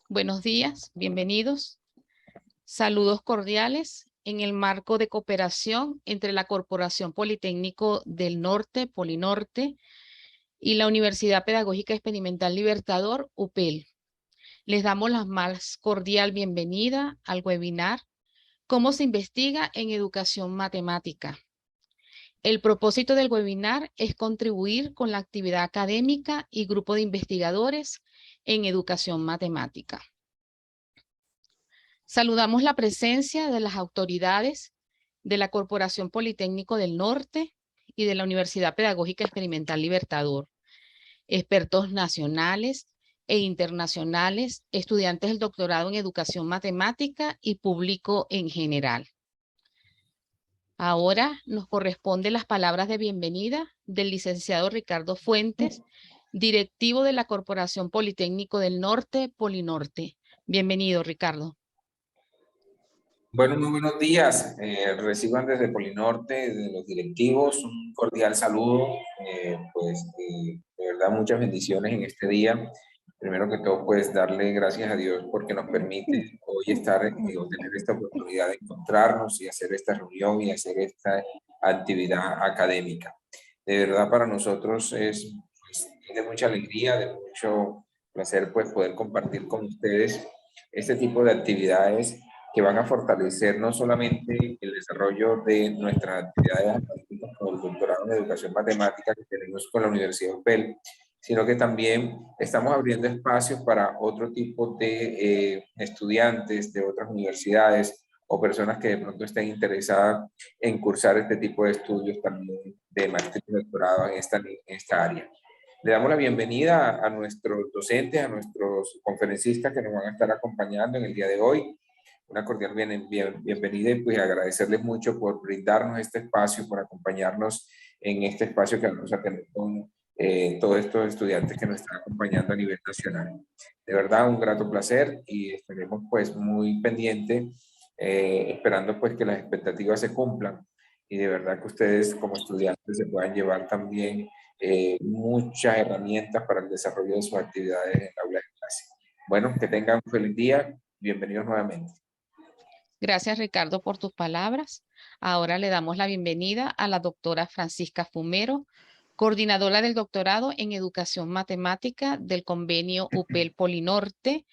Buenos días, bienvenidos. Saludos cordiales en el marco de cooperación entre la Corporación Politécnico del Norte, Polinorte, y la Universidad Pedagógica Experimental Libertador, UPEL. Les damos la más cordial bienvenida al webinar ¿Cómo se investiga en educación matemática? El propósito del webinar es contribuir con la actividad académica y grupo de investigadores en educación matemática. Saludamos la presencia de las autoridades de la Corporación Politécnico del Norte y de la Universidad Pedagógica Experimental Libertador, expertos nacionales e internacionales, estudiantes del doctorado en educación matemática y público en general. Ahora nos corresponde las palabras de bienvenida del licenciado Ricardo Fuentes, directivo de la Corporación Politécnico del Norte, Polinorte. Bienvenido, Ricardo. Bueno, muy buenos días. Reciban desde Polinorte, de los directivos, un cordial saludo. De verdad, muchas bendiciones en este día. Primero que todo, pues darle gracias a Dios porque nos permite hoy estar o tener esta oportunidad de encontrarnos y hacer esta reunión y hacer esta actividad académica. De verdad, para nosotros es de mucha alegría, de mucho placer, pues poder compartir con ustedes este tipo de actividades que van a fortalecer no solamente el desarrollo de nuestras actividades académicas como el doctorado en educación matemática que tenemos con la Universidad UPEL, sino que también estamos abriendo espacios para otro tipo de estudiantes de otras universidades o personas que de pronto estén interesadas en cursar este tipo de estudios también de maestría y doctorado en esta área. Le damos la bienvenida a nuestros docentes, a nuestros conferencistas que nos van a estar acompañando en el día de hoy. Una cordial bienvenida y pues agradecerles mucho por brindarnos este espacio, por acompañarnos en este espacio que vamos a tener con todos estos estudiantes que nos están acompañando a nivel nacional. De verdad, un grato placer y estaremos pues muy pendientes, esperando pues que las expectativas se cumplan y de verdad que ustedes como estudiantes se puedan llevar también muchas herramientas para el desarrollo de sus actividades en el aula de clase. Bueno, que tengan un feliz día. Bienvenidos nuevamente. Gracias, Ricardo, por tus palabras. Ahora le damos la bienvenida a la doctora Francisca Fumero, coordinadora del doctorado en Educación Matemática del convenio UPEL Polinorte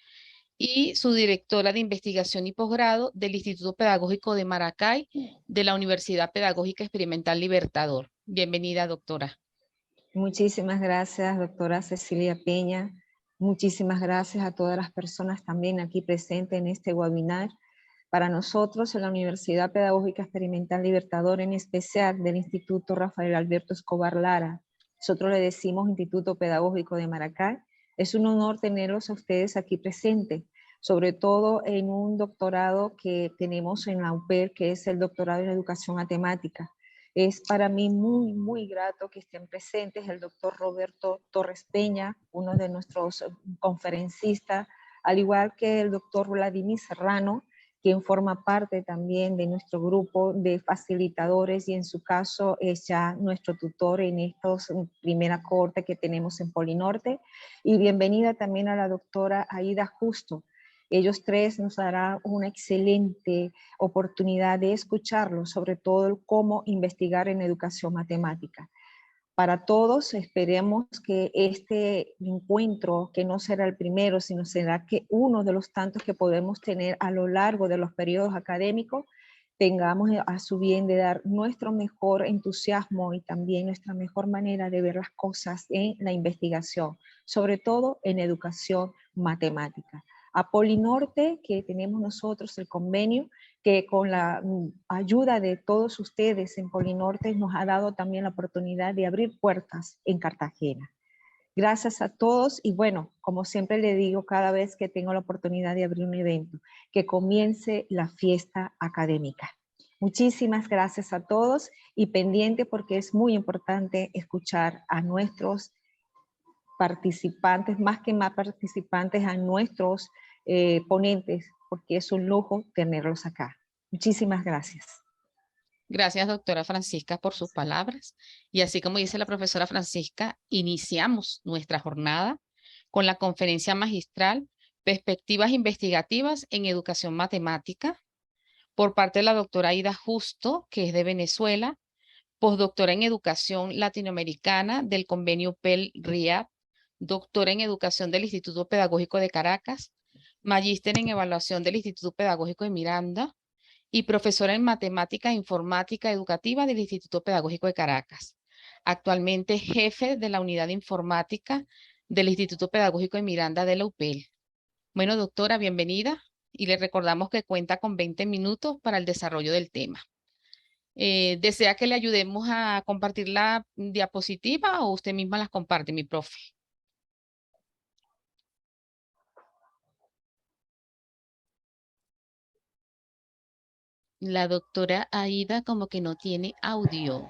y su directora de investigación y posgrado del Instituto Pedagógico de Maracay de la Universidad Pedagógica Experimental Libertador. Bienvenida, doctora. Muchísimas gracias, doctora Cecilia Peña. Muchísimas gracias a todas las personas también aquí presentes en este webinar. Para nosotros, en la Universidad Pedagógica Experimental Libertador, en especial del Instituto Rafael Alberto Escobar Lara, nosotros le decimos Instituto Pedagógico de Maracay, es un honor tenerlos a ustedes aquí presentes, sobre todo en un doctorado que tenemos en la UPEL, que es el doctorado en Educación Matemática. Es para mí muy, muy grato que estén presentes el doctor Roberto Torres Peña, uno de nuestros conferencistas, al igual que el doctor Vladimir Serrano, quien forma parte también de nuestro grupo de facilitadores y en su caso es ya nuestro tutor en estos primera corte que tenemos en Polinorte. Y bienvenida también a la doctora Aida Justo. Ellos tres nos darán una excelente oportunidad de escucharlos, sobre todo cómo investigar en educación matemática. Para todos, esperemos que este encuentro, que no será el primero, sino será que uno de los tantos que podemos tener a lo largo de los periodos académicos, tengamos a su bien de dar nuestro mejor entusiasmo y también nuestra mejor manera de ver las cosas en la investigación, sobre todo en educación matemática. A Polinorte, que tenemos nosotros el convenio, que con la ayuda de todos ustedes en Polinorte nos ha dado también la oportunidad de abrir puertas en Cartagena. Gracias a todos y bueno, como siempre le digo cada vez que tengo la oportunidad de abrir un evento, que comience la fiesta académica. Muchísimas gracias a todos y pendiente porque es muy importante escuchar a nuestros participantes, más participantes, a nuestros ponentes, porque es un lujo tenerlos acá. Muchísimas gracias. Gracias, doctora Francisca, por sus palabras. Y así como dice la profesora Francisca, iniciamos nuestra jornada con la conferencia magistral Perspectivas investigativas en educación matemática, por parte de la doctora Aida Justo, que es de Venezuela, postdoctora en educación latinoamericana del convenio PEL-RIAD, doctora en educación del Instituto Pedagógico de Caracas, magíster en evaluación del Instituto Pedagógico de Miranda y profesora en matemática e informática educativa del Instituto Pedagógico de Caracas. Actualmente jefe de la unidad de informática del Instituto Pedagógico de Miranda de la UPEL. Bueno, doctora, bienvenida y le recordamos que cuenta con 20 minutos para el desarrollo del tema. ¿Desea que le ayudemos a compartir la diapositiva o usted misma las comparte, mi profe? La doctora Aida como que no tiene audio.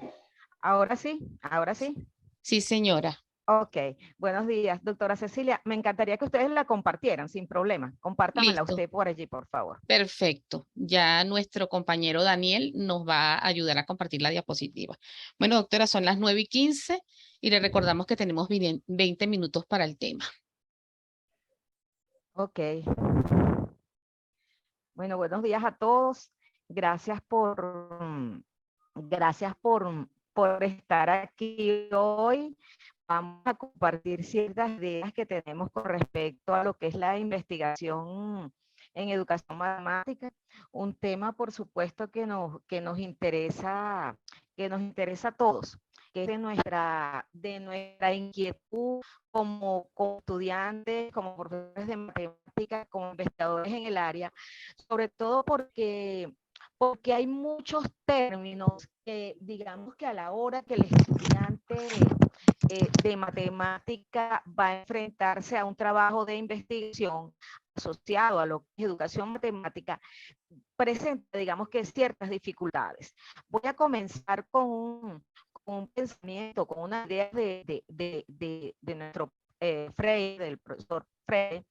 Ahora sí, ahora sí. Sí, señora. Ok, buenos días, doctora Cecilia. Me encantaría que ustedes la compartieran sin problema. Compártamela Listo. usted por allí, por favor. Perfecto. Ya nuestro compañero Daniel nos va a ayudar a compartir la diapositiva. Bueno, doctora, son las 9:15 y le recordamos que tenemos 20 minutos para el tema. Ok. Bueno, buenos días a todos. Gracias por estar aquí hoy. Vamos a compartir ciertas ideas que tenemos con respecto a lo que es la investigación en educación matemática, un tema por supuesto que nos interesa a todos, que es de nuestra inquietud como estudiantes, como profesores de matemática, como investigadores en el área, sobre todo porque hay muchos términos que digamos que a la hora que el estudiante de matemática va a enfrentarse a un trabajo de investigación asociado a lo que es educación matemática, presenta, digamos que ciertas dificultades. Voy a comenzar con un pensamiento, con una idea de nuestro Freire, del profesor Freire,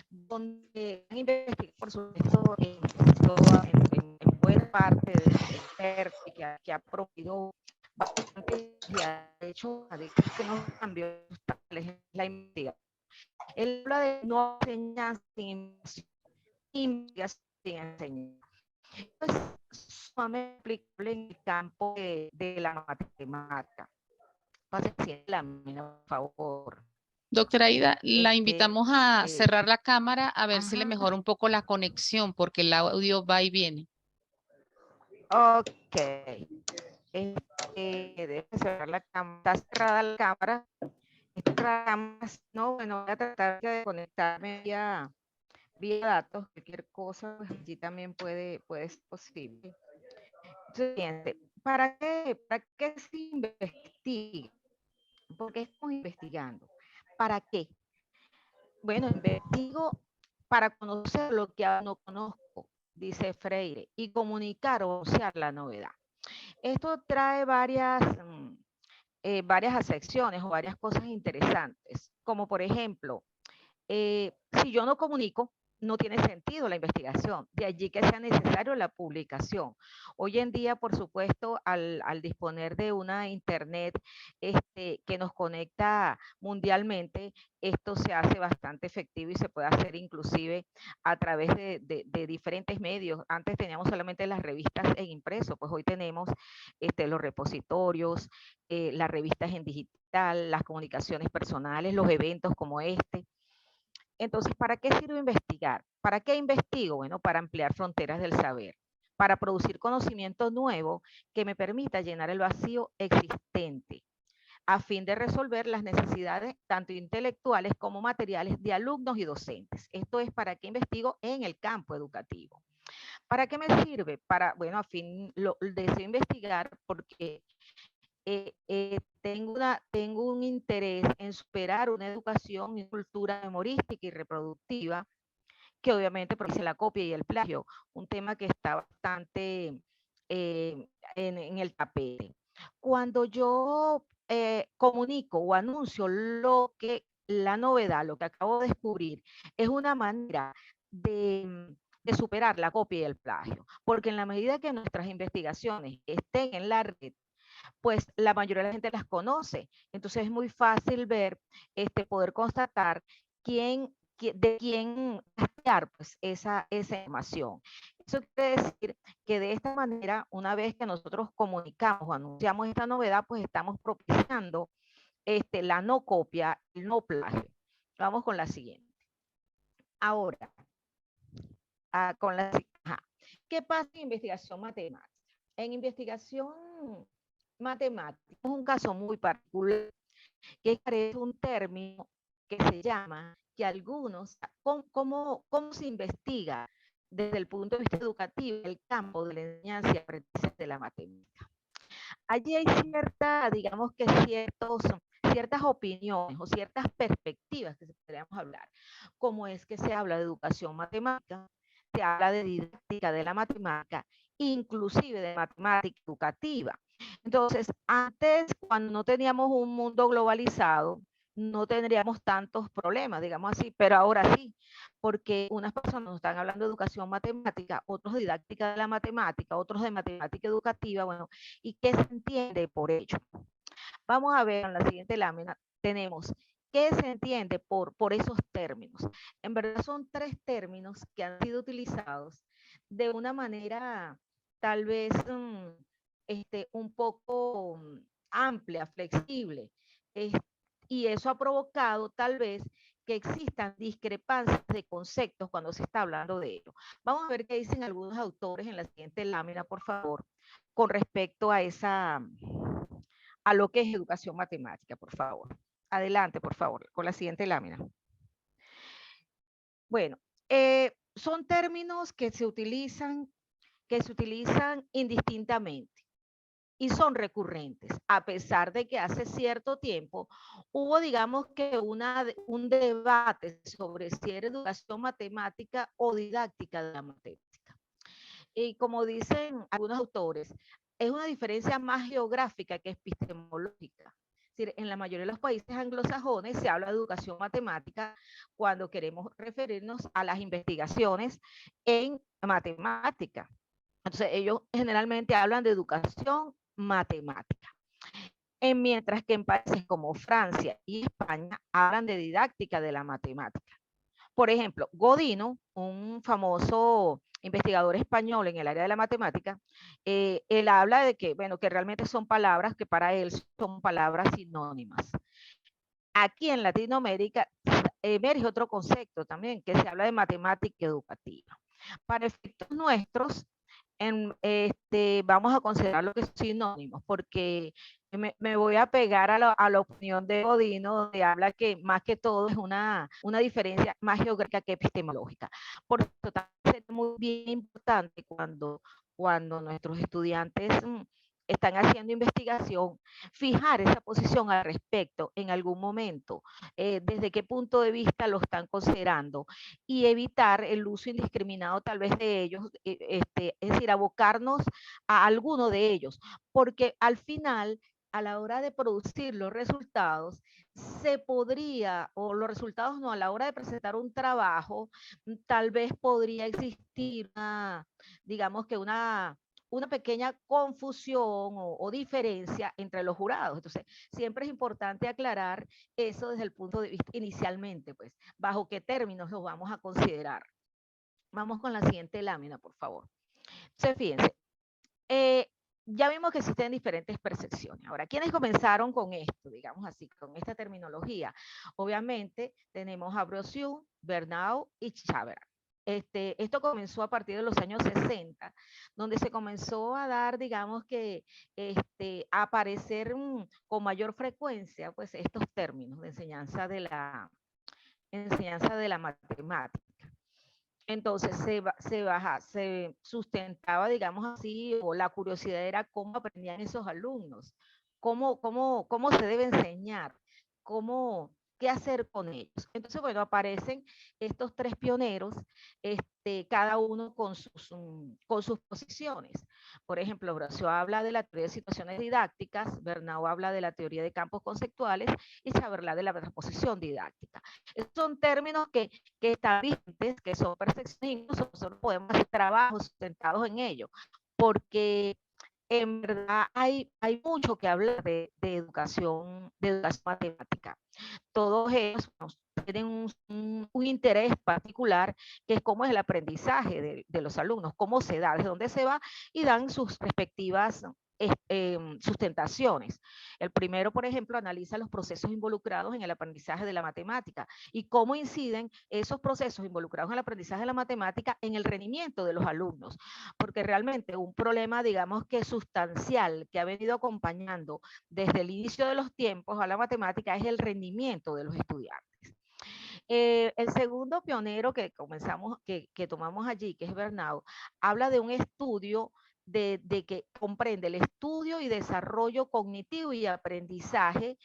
donde han investigado, por supuesto, en buena parte del PERT, que ha promovido bastante y ha hecho que no cambios la investigación. Él habla de no enseñanza sin investigación sin enseñanza. Esto es sumamente aplicable en el campo de la matemática. Pase la por favor. Doctora Aida, la invitamos a cerrar la cámara a ver si le mejora un poco la conexión porque el audio va y viene. Ok. Debe cerrar la cámara. Está cerrada la cámara. No, bueno, voy a tratar de conectarme vía datos, cualquier cosa, pues allí también puede ser posible. Siguiente. ¿Para qué se investiga? ¿Por qué estamos investigando? ¿Para qué? Bueno, investigo para conocer lo que aún no conozco, dice Freire, y comunicar o anunciar la novedad. Esto trae varias acepciones o varias cosas interesantes, como por ejemplo, si yo no comunico, no tiene sentido la investigación, de allí que sea necesario la publicación. Hoy en día, por supuesto, al disponer de una internet que nos conecta mundialmente, esto se hace bastante efectivo y se puede hacer inclusive a través de diferentes medios. Antes teníamos solamente las revistas en impreso, pues hoy tenemos los repositorios, las revistas en digital, las comunicaciones personales, los eventos como este. Entonces, ¿para qué sirve investigar? ¿Para qué investigo? Bueno, para ampliar fronteras del saber, para producir conocimiento nuevo que me permita llenar el vacío existente, a fin de resolver las necesidades tanto intelectuales como materiales de alumnos y docentes. Esto es para qué investigo en el campo educativo. ¿Para qué me sirve? Bueno, a fin deseo investigar porque tengo un interés en superar una educación y cultura memorística y reproductiva que obviamente produce la copia y el plagio, un tema que está bastante en el tapete. Cuando yo comunico o anuncio la novedad, lo que acabo de descubrir, es una manera de superar la copia y el plagio, porque en la medida que nuestras investigaciones estén en la red, pues la mayoría de la gente las conoce. Entonces es muy fácil ver, poder constatar quién de quién rastrear pues, esa información. Eso quiere decir que de esta manera, una vez que nosotros comunicamos o anunciamos esta novedad, pues estamos propiciando la no copia, el no plagio. Vamos con la siguiente. Ahora, ¿qué pasa en investigación matemática? En investigación matemática es un caso muy particular que es un término que se llama que algunos, ¿cómo se investiga desde el punto de vista educativo el campo de la enseñanza y aprendizaje de la matemática? Allí hay digamos que ciertas opiniones o ciertas perspectivas que podríamos hablar, como es que se habla de educación matemática, se habla de didáctica de la matemática, inclusive de matemática educativa. Entonces, antes, cuando no teníamos un mundo globalizado, no tendríamos tantos problemas, digamos así, pero ahora sí, porque unas personas nos están hablando de educación matemática, otros de didáctica de la matemática, otros de matemática educativa, bueno, ¿y qué se entiende por ello? Vamos a ver en la siguiente lámina, tenemos qué se entiende por esos términos. En verdad son 3 términos que han sido utilizados de una manera tal vez un poco amplia, flexible, y eso ha provocado tal vez que existan discrepancias de conceptos cuando se está hablando de ello. Vamos a ver qué dicen algunos autores en la siguiente lámina, por favor, con respecto a lo que es educación matemática, por favor. Adelante, por favor, con la siguiente lámina. Bueno, son términos que se utilizan indistintamente y son recurrentes, a pesar de que hace cierto tiempo hubo, digamos que un debate sobre si era educación matemática o didáctica de la matemática. Y como dicen algunos autores, es una diferencia más geográfica que epistemológica. Es decir, en la mayoría de los países anglosajones se habla de educación matemática cuando queremos referirnos a las investigaciones en matemática. Entonces, ellos generalmente hablan de educación matemática. Mientras que en países como Francia y España hablan de didáctica de la matemática. Por ejemplo, Godino, un famoso investigador español en el área de la matemática, él habla de que, bueno, que realmente son palabras que para él son palabras sinónimas. Aquí en Latinoamérica emerge otro concepto también, que se habla de matemática educativa. Para efectos nuestros, vamos a considerar lo que es sinónimos, porque me voy a pegar a la opinión de Godino, donde habla que más que todo es una diferencia más geográfica que epistemológica. Por eso también es muy bien importante cuando nuestros estudiantes están haciendo investigación, fijar esa posición al respecto en algún momento, desde qué punto de vista lo están considerando y evitar el uso indiscriminado tal vez de ellos, es decir, abocarnos a alguno de ellos, porque al final, a la hora de producir los resultados, se podría, o los resultados no, a la hora de presentar un trabajo, tal vez podría existir digamos que una pequeña confusión o diferencia entre los jurados. Entonces, siempre es importante aclarar eso desde el punto de vista inicialmente, pues, bajo qué términos los vamos a considerar. Vamos con la siguiente lámina, por favor. Entonces, fíjense, ya vimos que existen diferentes percepciones. Ahora, ¿quiénes comenzaron con esto, digamos así, con esta terminología? Obviamente, tenemos a Brossius, Bernau y Chabra. Esto comenzó a partir de los años 60, donde se comenzó a dar, digamos que, a aparecer con mayor frecuencia, pues, estos términos de enseñanza de la matemática. Entonces se sustentaba, digamos así, o la curiosidad era cómo aprendían esos alumnos, cómo se debe enseñar, qué hacer con ellos. Entonces, bueno, aparecen estos 3 pioneros, cada uno con sus posiciones. Por ejemplo, Brossius habla de la teoría de situaciones didácticas, Bernau habla de la teoría de campos conceptuales y Chaberlá de la transposición didáctica. Estos son términos que están vigentes, que son percepciones, incluso nosotros podemos hacer trabajos sustentados en ello, porque en verdad hay mucho que hablar de educación matemática. Todos ellos tienen un interés particular, que es cómo es el aprendizaje de los alumnos, cómo se da, desde dónde se va, y dan sus respectivas sustentaciones. El primero, por ejemplo, analiza los procesos involucrados en el aprendizaje de la matemática y cómo inciden esos procesos involucrados en el aprendizaje de la matemática en el rendimiento de los alumnos, porque realmente un problema, digamos que sustancial, que ha venido acompañando desde el inicio de los tiempos a la matemática es el rendimiento de los estudiantes. El segundo pionero que tomamos allí, que es Bernau, habla de un estudio de que comprende el estudio y desarrollo cognitivo y aprendizaje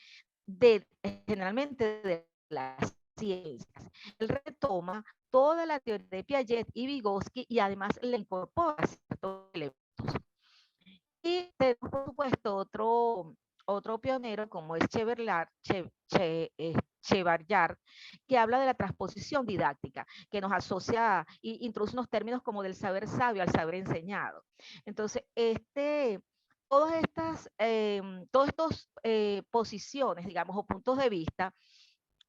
generalmente de las ciencias. Él retoma toda la teoría de Piaget y Vygotsky y además le incorpora ciertos elementos. Y tenemos, por supuesto, otro pionero como es Chebarjart, que habla de la transposición didáctica, que nos asocia y introduce unos términos como del saber sabio al saber enseñado. Entonces, todas estas posiciones, digamos, o puntos de vista,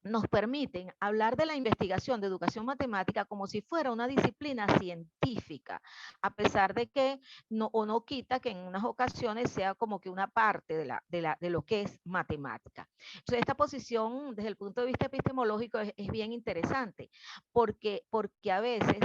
nos permiten hablar de la investigación de educación matemática como si fuera una disciplina científica, a pesar de que no quita que en unas ocasiones sea como que una parte de lo que es matemática. Entonces, esta posición desde el punto de vista epistemológico es bien interesante, porque a veces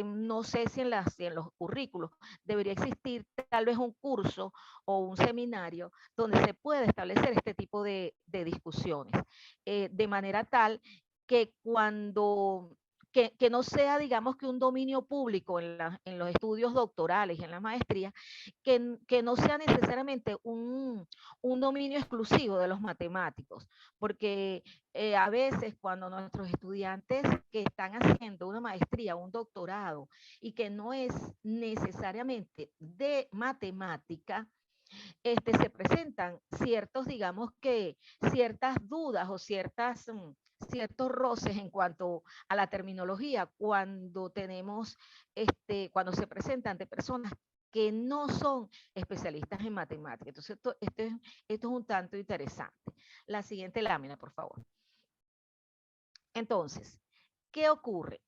no sé si en los currículos debería existir tal vez un curso o un seminario donde se puede establecer este tipo de discusiones, de manera tal que que no sea, digamos, que un dominio público en los estudios doctorales y en la maestría, que no sea necesariamente un dominio exclusivo de los matemáticos, porque a veces cuando nuestros estudiantes que están haciendo una maestría, un doctorado, y que no es necesariamente de matemática, se presentan digamos que ciertas dudas o ciertos roces en cuanto a la terminología cuando cuando se presentan de personas que no son especialistas en matemáticas. Entonces, esto es un tanto interesante. La siguiente lámina, por favor. Entonces, ¿qué ocurre?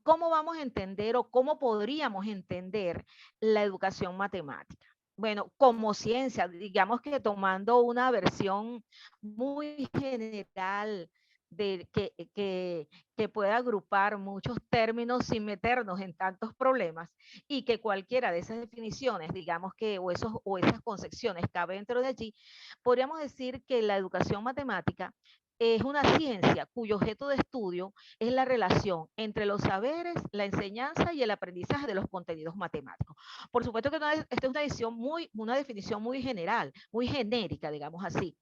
¿Cómo vamos a entender o cómo podríamos entender la educación matemática? Bueno, como ciencia, digamos que tomando una versión muy general que pueda agrupar muchos términos sin meternos en tantos problemas y que cualquiera de esas definiciones, digamos que o esas concepciones cabe dentro de allí, podríamos decir que la educación matemática es una ciencia cuyo objeto de estudio es la relación entre los saberes, la enseñanza y el aprendizaje de los contenidos matemáticos. Por supuesto que esta es una definición muy general, muy genérica, digamos así,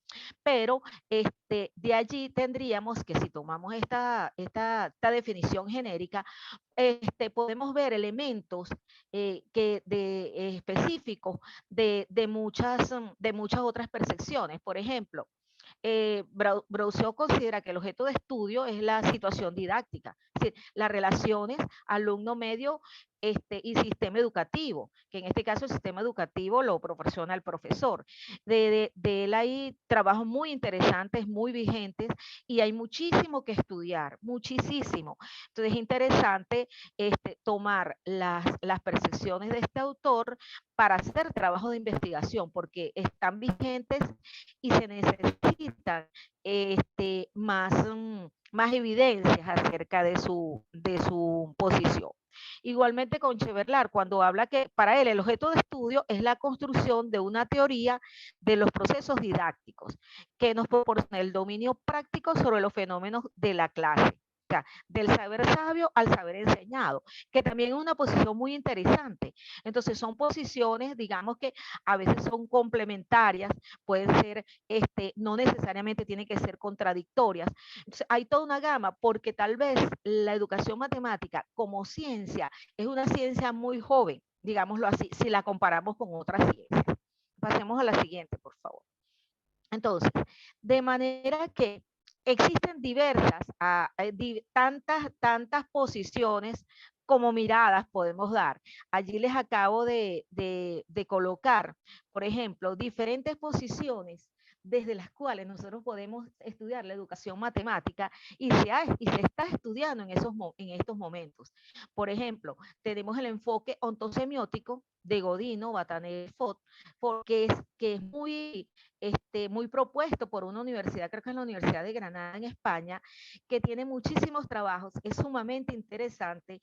pero de allí tendríamos que, si tomamos esta definición genérica, podemos ver elementos específicos de muchas otras percepciones. Por ejemplo, Brousseau considera que el objeto de estudio es la situación didáctica, es decir, las relaciones alumno-medio y sistema educativo, que en este caso el sistema educativo lo proporciona el profesor. De él hay trabajos muy interesantes, muy vigentes, y hay muchísimo que estudiar, muchísimo. Entonces es interesante tomar las percepciones de este autor para hacer trabajos de investigación, porque están vigentes y se necesitan más evidencias acerca de su posición. Igualmente con Cheverlar, cuando habla que para él el objeto de estudio es la construcción de una teoría de los procesos didácticos que nos proporciona el dominio práctico sobre los fenómenos de la clase. O sea, del saber sabio al saber enseñado, que también es una posición muy interesante. Entonces son posiciones, digamos que a veces son complementarias, pueden ser, no necesariamente tienen que ser contradictorias. Entonces, hay toda una gama, porque tal vez la educación matemática como ciencia es una ciencia muy joven, digámoslo así, si la comparamos con otras ciencias. Pasemos a la siguiente, por favor. Entonces, de manera que existen tantas posiciones como miradas podemos dar. Allí les acabo de colocar, por ejemplo, diferentes posiciones desde las cuales nosotros podemos estudiar la educación matemática y se está estudiando en estos momentos. Por ejemplo, tenemos el enfoque ontosemiótico de Godino, Bataner y Fott, que es muy, muy propuesto por una universidad, creo que es la Universidad de Granada en España, que tiene muchísimos trabajos, es sumamente interesante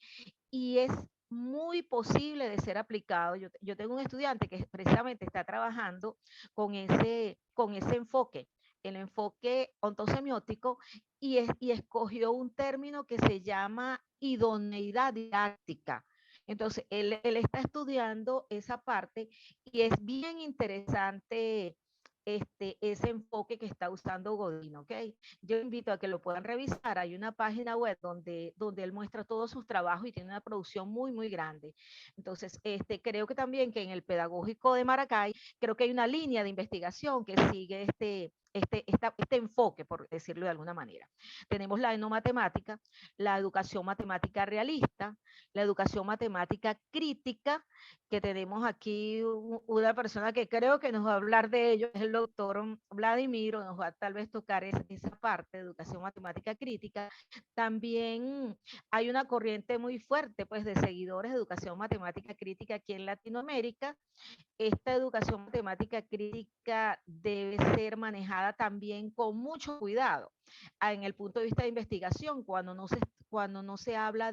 y es muy posible de ser aplicado. Yo tengo un estudiante que precisamente está trabajando con ese enfoque, el enfoque ontosemiótico, y escogió un término que se llama idoneidad didáctica. Entonces, él está estudiando esa parte y es bien interesante ese enfoque que está usando Godino, ¿ok? Yo invito a que lo puedan revisar. Hay una página web donde él muestra todos sus trabajos y tiene una producción muy, muy grande. Entonces, creo que también que en el Pedagógico de Maracay, creo que hay una línea de investigación que sigue este enfoque, por decirlo de alguna manera. Tenemos la etnomatemática, la educación matemática realista, la educación matemática crítica, que tenemos aquí una persona que creo que nos va a hablar de ello, es el doctor Vladimiro, nos va a tal vez tocar esa parte de educación matemática crítica. También hay una corriente muy fuerte pues, de seguidores de educación matemática crítica aquí en Latinoamérica. Esta educación matemática crítica debe ser manejada también con mucho cuidado en el punto de vista de investigación, cuando no se habla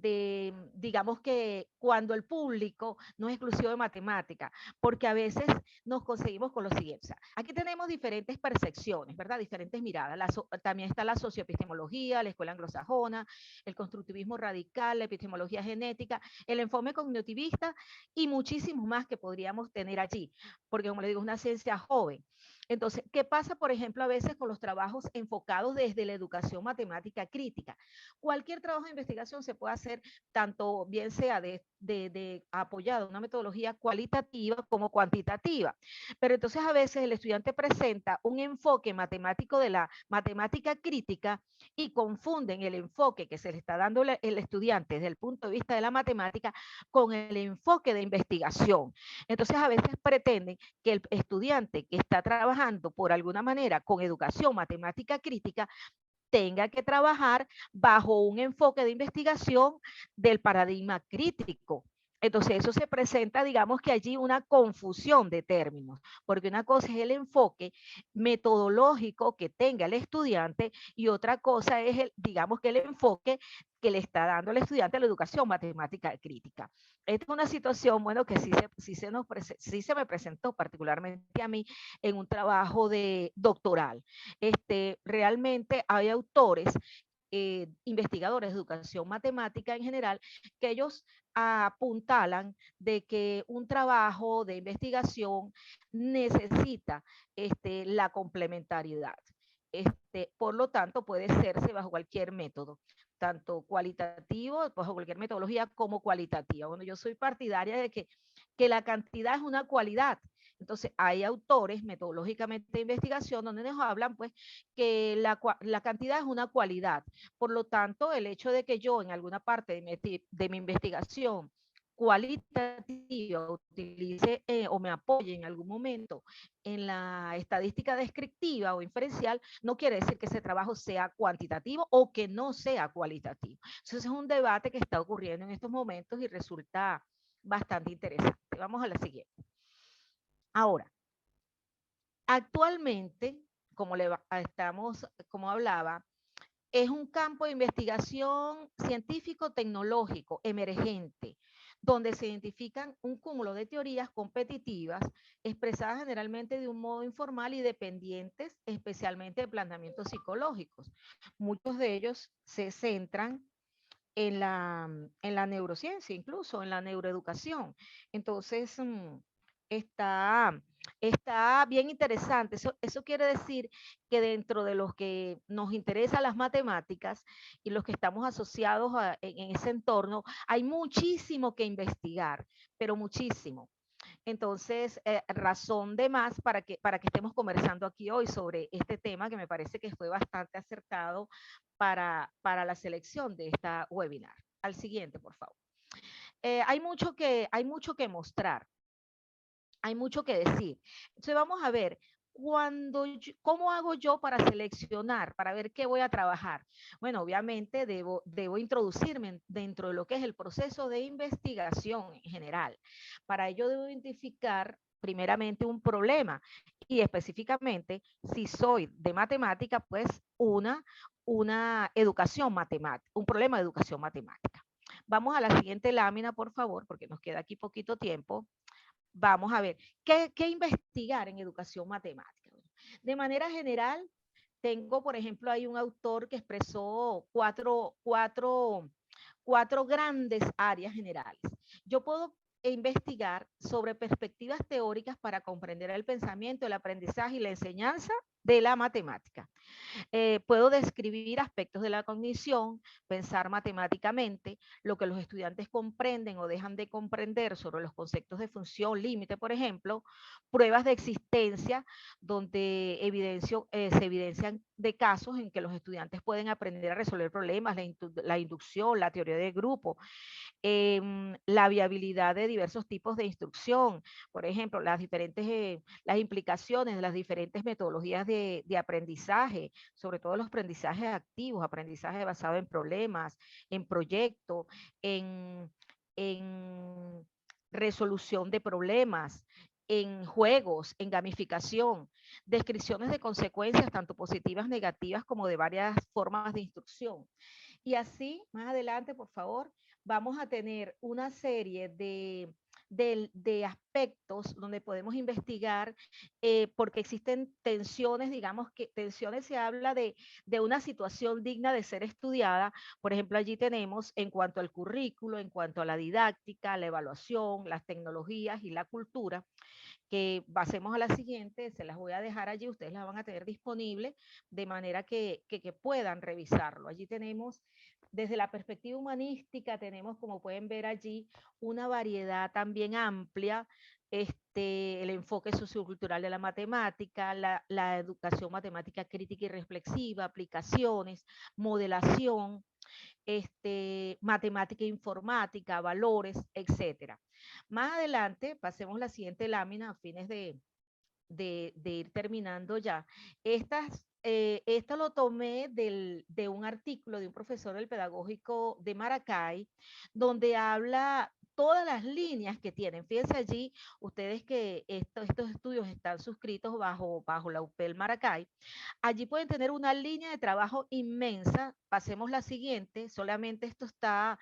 digamos que cuando el público no es exclusivo de matemática, porque a veces nos conseguimos con lo siguiente. O sea, aquí tenemos diferentes percepciones, ¿verdad? Diferentes miradas. También está la socioepistemología, la escuela anglosajona, el constructivismo radical, la epistemología genética, el enfoque cognitivista y muchísimos más que podríamos tener allí, porque como le digo, es una ciencia joven. Entonces, ¿qué pasa, por ejemplo, a veces con los trabajos enfocados desde la educación matemática crítica? Cualquier trabajo de investigación se puede hacer tanto bien sea de apoyado una metodología cualitativa como cuantitativa. Pero entonces a veces el estudiante presenta un enfoque matemático de la matemática crítica y confunden el enfoque que se le está dando el estudiante desde el punto de vista de la matemática con el enfoque de investigación. Entonces a veces pretenden que el estudiante que está trabajando por alguna manera con educación matemática crítica tenga que trabajar bajo un enfoque de investigación del paradigma crítico. Entonces eso se presenta, digamos que allí una confusión de términos, porque una cosa es el enfoque metodológico que tenga el estudiante y otra cosa es digamos que el enfoque que le está dando el estudiante a la educación matemática crítica. Esta es una situación, bueno, que sí se me presentó particularmente a mí en un trabajo doctoral. Realmente hay autores, investigadores de educación matemática en general, que ellos apuntalan de que un trabajo de investigación necesita la complementariedad. Por lo tanto, puede hacerse bajo cualquier método, tanto cualitativo, bajo cualquier metodología, como cualitativa. Bueno, yo soy partidaria de que la cantidad es una cualidad. Entonces, hay autores metodológicamente de investigación donde nos hablan pues que la cantidad es una cualidad. Por lo tanto, el hecho de que yo en alguna parte de mi investigación cualitativa utilice o me apoye en algún momento en la estadística descriptiva o inferencial, no quiere decir que ese trabajo sea cuantitativo o que no sea cualitativo. Entonces es un debate que está ocurriendo en estos momentos y resulta bastante interesante. Vamos a la siguiente. Ahora, actualmente, como hablaba, es un campo de investigación científico-tecnológico emergente, donde se identifican un cúmulo de teorías competitivas expresadas generalmente de un modo informal y dependientes especialmente de planteamientos psicológicos. Muchos de ellos se centran en la neurociencia, incluso en la neuroeducación. Entonces, está bien interesante. Eso quiere decir que dentro de los que nos interesan las matemáticas y los que estamos asociados en ese entorno, hay muchísimo que investigar, pero muchísimo. Entonces, razón de más para que estemos conversando aquí hoy sobre este tema que me parece que fue bastante acertado para la selección de esta webinar. al siguiente, por favor. Hay mucho que mostrar, hay mucho que decir. Entonces vamos a ver, ¿cómo hago yo para seleccionar, para ver qué voy a trabajar? Bueno, obviamente debo introducirme dentro de lo que es el proceso de investigación en general. Para ello debo identificar primeramente un problema y específicamente, si soy de matemática, pues una educación matemática, un problema de educación matemática. Vamos a la siguiente lámina, por favor, porque nos queda aquí poquito tiempo. Vamos a ver, ¿qué investigar en educación matemática? De manera general, tengo, por ejemplo, hay un autor que expresó cuatro grandes áreas generales. Yo puedo investigar sobre perspectivas teóricas para comprender el pensamiento, el aprendizaje y la enseñanza de la matemática. Puedo describir aspectos de la cognición, pensar matemáticamente, lo que los estudiantes comprenden o dejan de comprender sobre los conceptos de función, límite, por ejemplo, pruebas de existencia, donde se evidencian de casos en que los estudiantes pueden aprender a resolver problemas, la inducción, la teoría de grupo, la viabilidad de diversos tipos de instrucción, por ejemplo, las implicaciones de las diferentes metodologías de aprendizaje, sobre todo los aprendizajes activos, aprendizaje basado en problemas, en proyectos, en resolución de problemas, en juegos, en gamificación, descripciones de consecuencias tanto positivas, negativas, como de varias formas de instrucción. Y así, más adelante, por favor, vamos a tener una serie de aspectos donde podemos investigar, porque existen tensiones, digamos que tensiones se habla de una situación digna de ser estudiada. Por ejemplo, allí tenemos en cuanto al currículo, en cuanto a la didáctica, la evaluación, las tecnologías y la cultura, que pasemos a la siguiente, se las voy a dejar allí, ustedes las van a tener disponible de manera que puedan revisarlo. Allí tenemos, desde la perspectiva humanística, tenemos, como pueden ver allí, una variedad también amplia, el enfoque sociocultural de la matemática, la educación matemática crítica y reflexiva, aplicaciones, modelación, matemática informática, valores, etcétera. Más adelante, pasemos a la siguiente lámina a fines de ir terminando ya. Esto lo tomé de un artículo de un profesor del Pedagógico de Maracay, donde habla todas las líneas que tienen. Fíjense allí, ustedes que estos estudios están suscritos bajo la UPEL Maracay. Allí pueden tener una línea de trabajo inmensa. Pasemos la siguiente, solamente esto está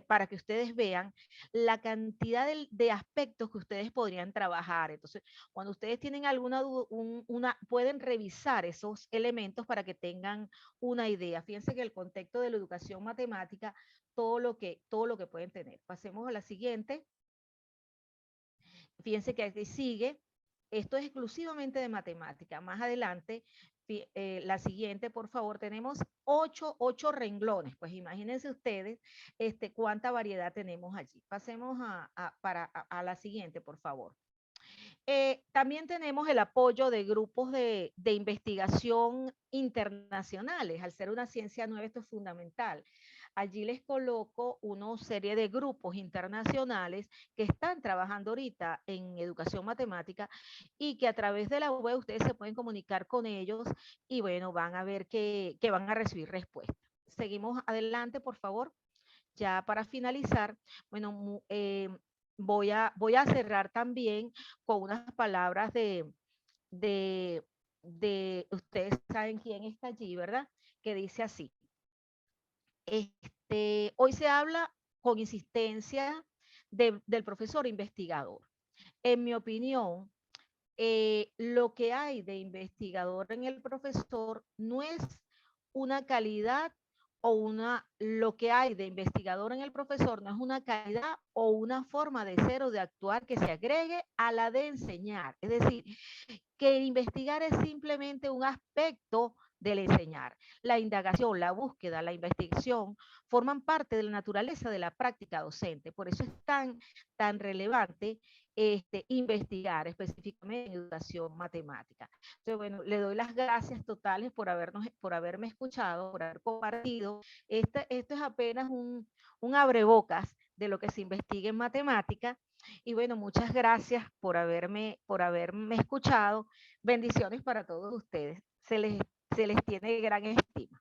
para que ustedes vean la cantidad de aspectos que ustedes podrían trabajar. Entonces, cuando ustedes tienen alguna duda, pueden revisar esos elementos para que tengan una idea. Fíjense que el contexto de la educación matemática, todo lo que pueden tener. Pasemos a la siguiente. Fíjense que aquí sigue. Esto es exclusivamente de matemática. Más adelante, la siguiente, por favor, tenemos 8 renglones. Pues imagínense ustedes cuánta variedad tenemos allí. Pasemos a la siguiente, por favor. También tenemos el apoyo de grupos de investigación internacionales. Al ser una ciencia nueva, esto es fundamental. Allí les coloco una serie de grupos internacionales que están trabajando ahorita en educación matemática y que a través de la web ustedes se pueden comunicar con ellos y bueno, van a ver que van a recibir respuesta. Seguimos adelante, por favor. Ya para finalizar, bueno, voy a cerrar también con unas palabras de ustedes saben quién está allí, ¿verdad? Que dice así. Hoy se habla con insistencia del profesor investigador. En mi opinión, lo que hay de investigador en el profesor no es una calidad lo que hay de investigador en el profesor no es una calidad o una forma de ser o de actuar que se agregue a la de enseñar. Es decir, que investigar es simplemente un aspecto del enseñar. La indagación, la búsqueda, la investigación forman parte de la naturaleza de la práctica docente. Por eso es tan relevante investigar específicamente en educación matemática. Entonces, bueno, le doy las gracias totales por haberme escuchado, por haber compartido. Esto es apenas un abrebocas de lo que se investiga en matemática. Y bueno, muchas gracias por haberme escuchado. Bendiciones para todos ustedes. Se les tiene gran estima.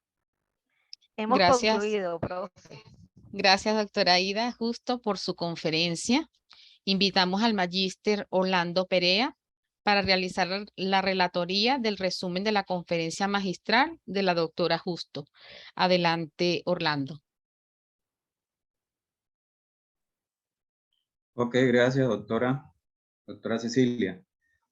Hemos Gracias. concluido, profe. Gracias, doctora Aida Justo, por su conferencia. Invitamos al magíster Orlando Perea para realizar la relatoría del resumen de la conferencia magistral de la doctora Justo. Adelante, Orlando. Ok, gracias, doctora Cecilia.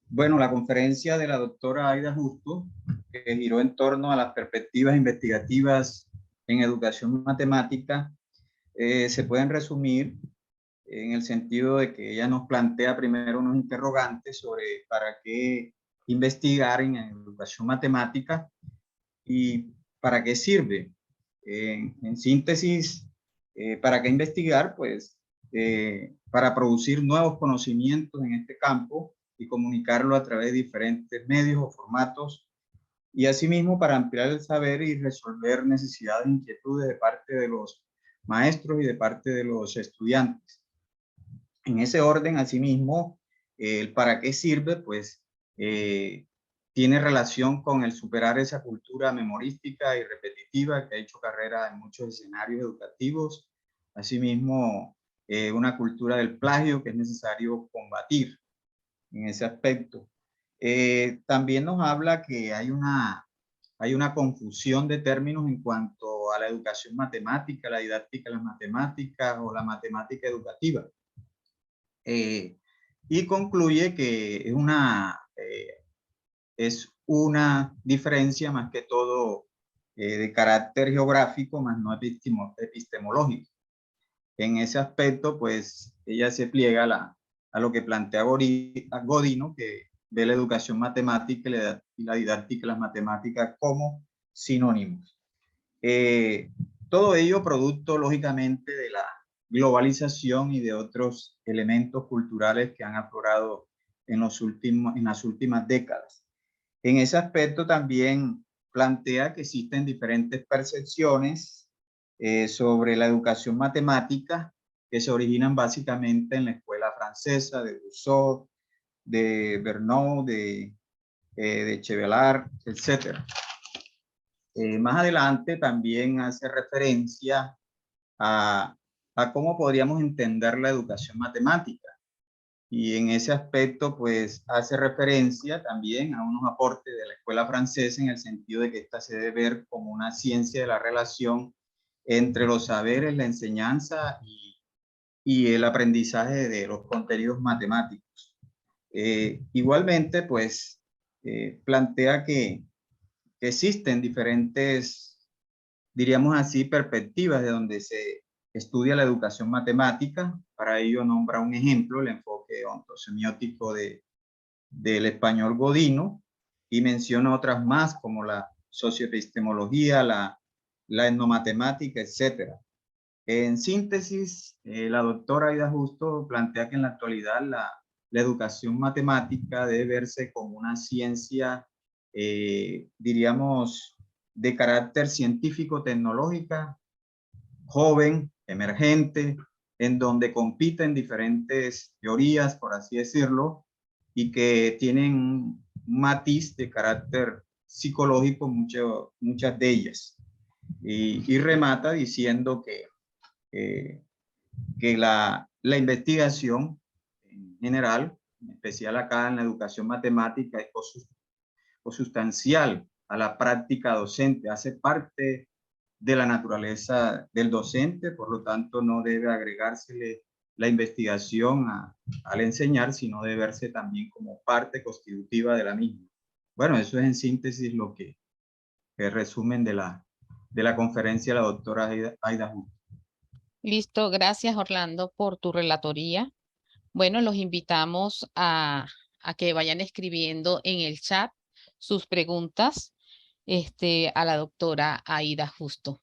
Bueno, la conferencia de la doctora Aida Justo, que giró en torno a las perspectivas investigativas en educación matemática, se pueden resumir en el sentido de que ella nos plantea primero unos interrogantes sobre para qué investigar en educación matemática y para qué sirve. En síntesis, ¿para qué investigar? Pues para producir nuevos conocimientos en este campo y comunicarlo a través de diferentes medios o formatos, y asimismo para ampliar el saber y resolver necesidades e inquietudes de parte de los maestros y de parte de los estudiantes. En ese orden, asimismo, el para qué sirve, pues tiene relación con el superar esa cultura memorística y repetitiva que ha hecho carrera en muchos escenarios educativos. Asimismo, una cultura del plagio que es necesario combatir en ese aspecto. También nos habla que hay una confusión de términos en cuanto a la educación matemática, la didáctica de las matemáticas o la matemática educativa. Y concluye que es una diferencia más que todo de carácter geográfico, más no epistemológico. En ese aspecto, pues, ella se pliega a lo que plantea Godino, que ve la educación matemática y la didáctica de las matemáticas como sinónimos. Todo ello producto, lógicamente, de la globalización y de otros elementos culturales que han aflorado en las últimas décadas. En ese aspecto también plantea que existen diferentes percepciones sobre la educación matemática que se originan básicamente en la escuela francesa de Rousseau, de Bernoulli, de Chevelard, etc. Más adelante también hace referencia a cómo podríamos entender la educación matemática. Y en ese aspecto, pues, hace referencia también a unos aportes de la escuela francesa en el sentido de que esta se debe ver como una ciencia de la relación entre los saberes, la enseñanza y el aprendizaje de los contenidos matemáticos. Igualmente, pues, plantea que existen diferentes, diríamos así, perspectivas de donde se estudia la educación matemática. Para ello nombra un ejemplo, el enfoque ontosemiótico del español Godino, y menciona otras más como la socioepistemología, la etnomatemática, etc. En síntesis, la doctora Aida Justo plantea que en la actualidad la educación matemática debe verse como una ciencia, diríamos, de carácter científico-tecnológica, joven, emergente, en donde compiten diferentes teorías, por así decirlo, y que tienen un matiz de carácter psicológico, muchas de ellas. Y remata diciendo que la investigación en general, en especial acá en la educación matemática, es consustancial a la práctica docente, hace parte de la naturaleza del docente, por lo tanto no debe agregársele la investigación al enseñar, sino debe verse también como parte constitutiva de la misma. Bueno, eso es en síntesis lo que resumen de la conferencia de la doctora Aida Justo. Listo, gracias Orlando por tu relatoría. Bueno, los invitamos a que vayan escribiendo en el chat sus preguntas a la doctora Aida Justo.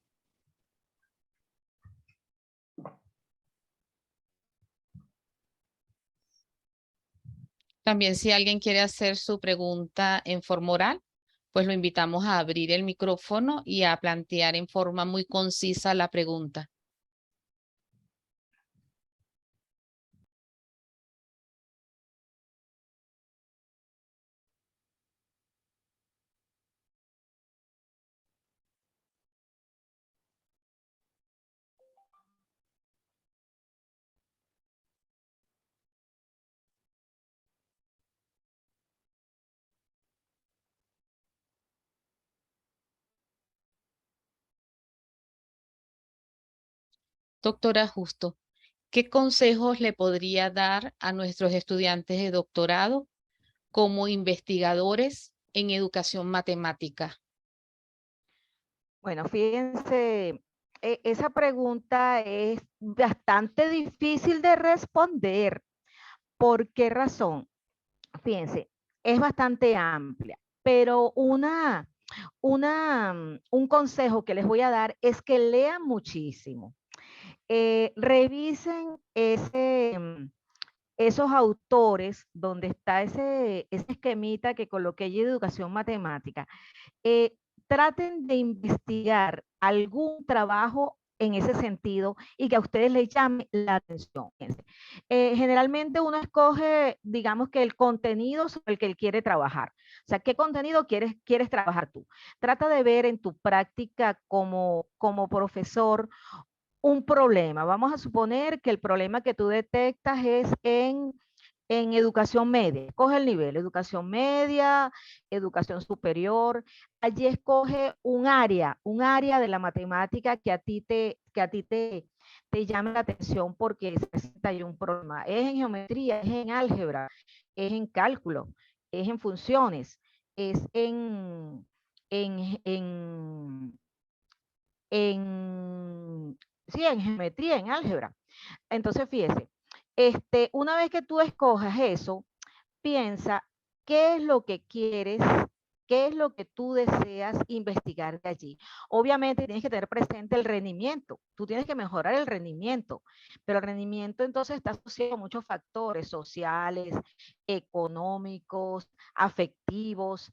También si alguien quiere hacer su pregunta en forma oral, pues lo invitamos a abrir el micrófono y a plantear en forma muy concisa la pregunta. Doctora Justo, ¿qué consejos le podría dar a nuestros estudiantes de doctorado como investigadores en educación matemática? Bueno, fíjense, esa pregunta es bastante difícil de responder. ¿Por qué razón? Fíjense, es bastante amplia, pero un consejo que les voy a dar es que lean muchísimo. Revisen esos autores donde está ese esquemita que coloqué allí de educación matemática. Traten de investigar algún trabajo en ese sentido y que a ustedes les llame la atención. Generalmente uno escoge, digamos que el contenido sobre el que él quiere trabajar. O sea, ¿qué contenido quieres trabajar tú? Trata de ver en tu práctica como profesor un problema. Vamos a suponer que el problema que tú detectas es en educación media. Coge el nivel, educación media, educación superior. Allí escoge un área de la matemática que a ti te llame la atención porque hay un problema. Es en geometría, es en álgebra, es en cálculo, es en funciones, es en, en, sí, en geometría, en álgebra. Entonces, fíjese, una vez que tú escojas eso, piensa qué es lo que quieres, qué es lo que tú deseas investigar de allí. Obviamente tienes que tener presente el rendimiento. Tú tienes que mejorar el rendimiento, pero el rendimiento entonces está asociado a muchos factores sociales, económicos, afectivos,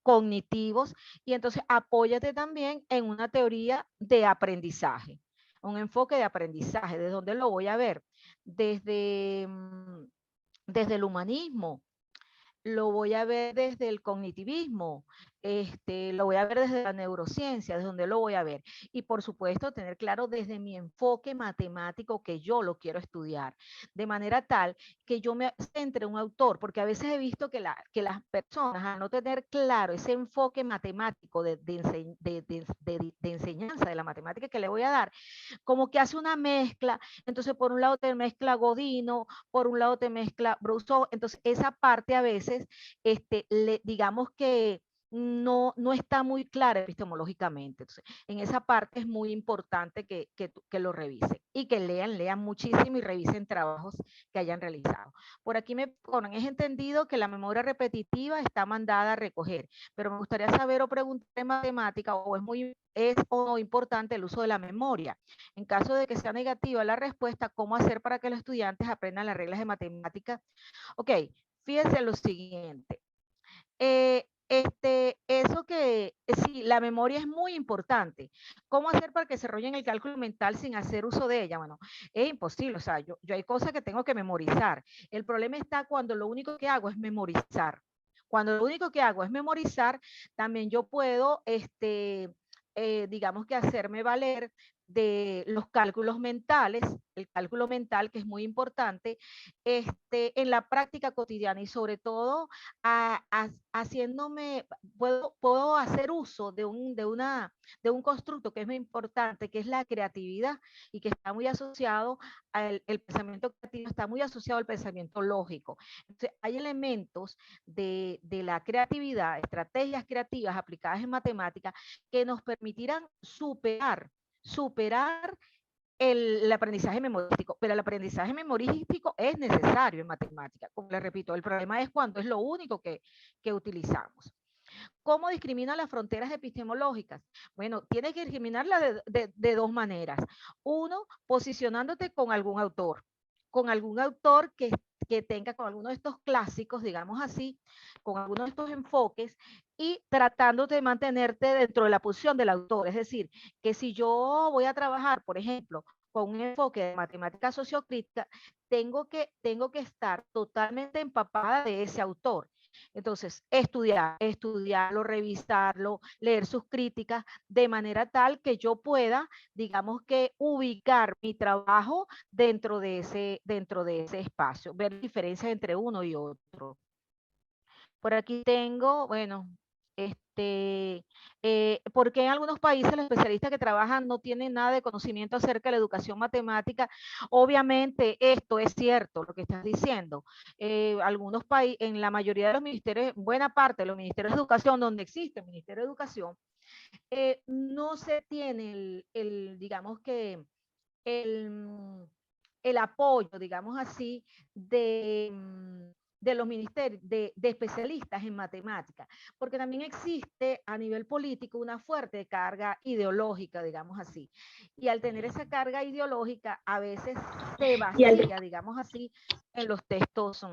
cognitivos, y entonces apóyate también en una teoría de aprendizaje, un enfoque de aprendizaje. ¿De dónde lo voy a ver? Desde el humanismo, lo voy a ver desde el cognitivismo, lo voy a ver desde la neurociencia, desde donde lo voy a ver. Y por supuesto, tener claro desde mi enfoque matemático que yo lo quiero estudiar, de manera tal que yo me centre en un autor, porque a veces he visto que las personas, al no tener claro ese enfoque matemático de enseñanza de la matemática que le voy a dar, como que hace una mezcla. Entonces, por un lado te mezcla Godino, por un lado te mezcla Brousseau. Entonces, esa parte a veces, digamos que no está muy clara epistemológicamente. Entonces, en esa parte es muy importante que lo revisen y que lean muchísimo y revisen trabajos que hayan realizado. Por aquí me ponen, es entendido que la memoria repetitiva está mandada a recoger, pero me gustaría saber o preguntar en matemática es o no importante el uso de la memoria. En caso de que sea negativa la respuesta, ¿cómo hacer para que los estudiantes aprendan las reglas de matemática? Ok, fíjense lo siguiente. Eso que sí, la memoria es muy importante. ¿Cómo hacer para que desarrollen el cálculo mental sin hacer uso de ella? Bueno, es imposible. O sea, yo hay cosas que tengo que memorizar. El problema está cuando lo único que hago es memorizar. Cuando lo único que hago es memorizar, también yo puedo, digamos que hacerme valer de los cálculos mentales, el cálculo mental que es muy importante, en la práctica cotidiana y sobre todo puedo hacer uso de un constructo que es muy importante, que es la creatividad y que está muy asociado el pensamiento creativo, está muy asociado al pensamiento lógico. Entonces, hay elementos de la creatividad, estrategias creativas aplicadas en matemáticas que nos permitirán superar el aprendizaje memorístico, pero el aprendizaje memorístico es necesario en matemática. Como les repito, el problema es cuando es lo único que utilizamos. ¿Cómo discrimina las fronteras epistemológicas? Bueno, tienes que discriminarlas de dos maneras. Uno, posicionándote con algún autor. con algún autor que tenga con alguno de estos clásicos, digamos así, con alguno de estos enfoques, y tratando de mantenerte dentro de la posición del autor. Es decir, que si yo voy a trabajar, por ejemplo, con un enfoque de matemática sociocrítica, tengo que estar totalmente empapada de ese autor. Entonces, estudiarlo, revisarlo, leer sus críticas, de manera tal que yo pueda, digamos que, ubicar mi trabajo dentro de ese espacio, ver diferencias entre uno y otro. Por aquí tengo, bueno, porque en algunos países los especialistas que trabajan no tienen nada de conocimiento acerca de la educación matemática. Obviamente esto es cierto, lo que estás diciendo. Algunos países, en la mayoría de los ministerios, buena parte de los ministerios de educación, donde existe el Ministerio de Educación, no se tiene digamos que, el apoyo, digamos así, de los ministerios, de especialistas en matemáticas, porque también existe a nivel político una fuerte carga ideológica, digamos así, y al tener esa carga ideológica a veces se vacía, digamos así, en los textos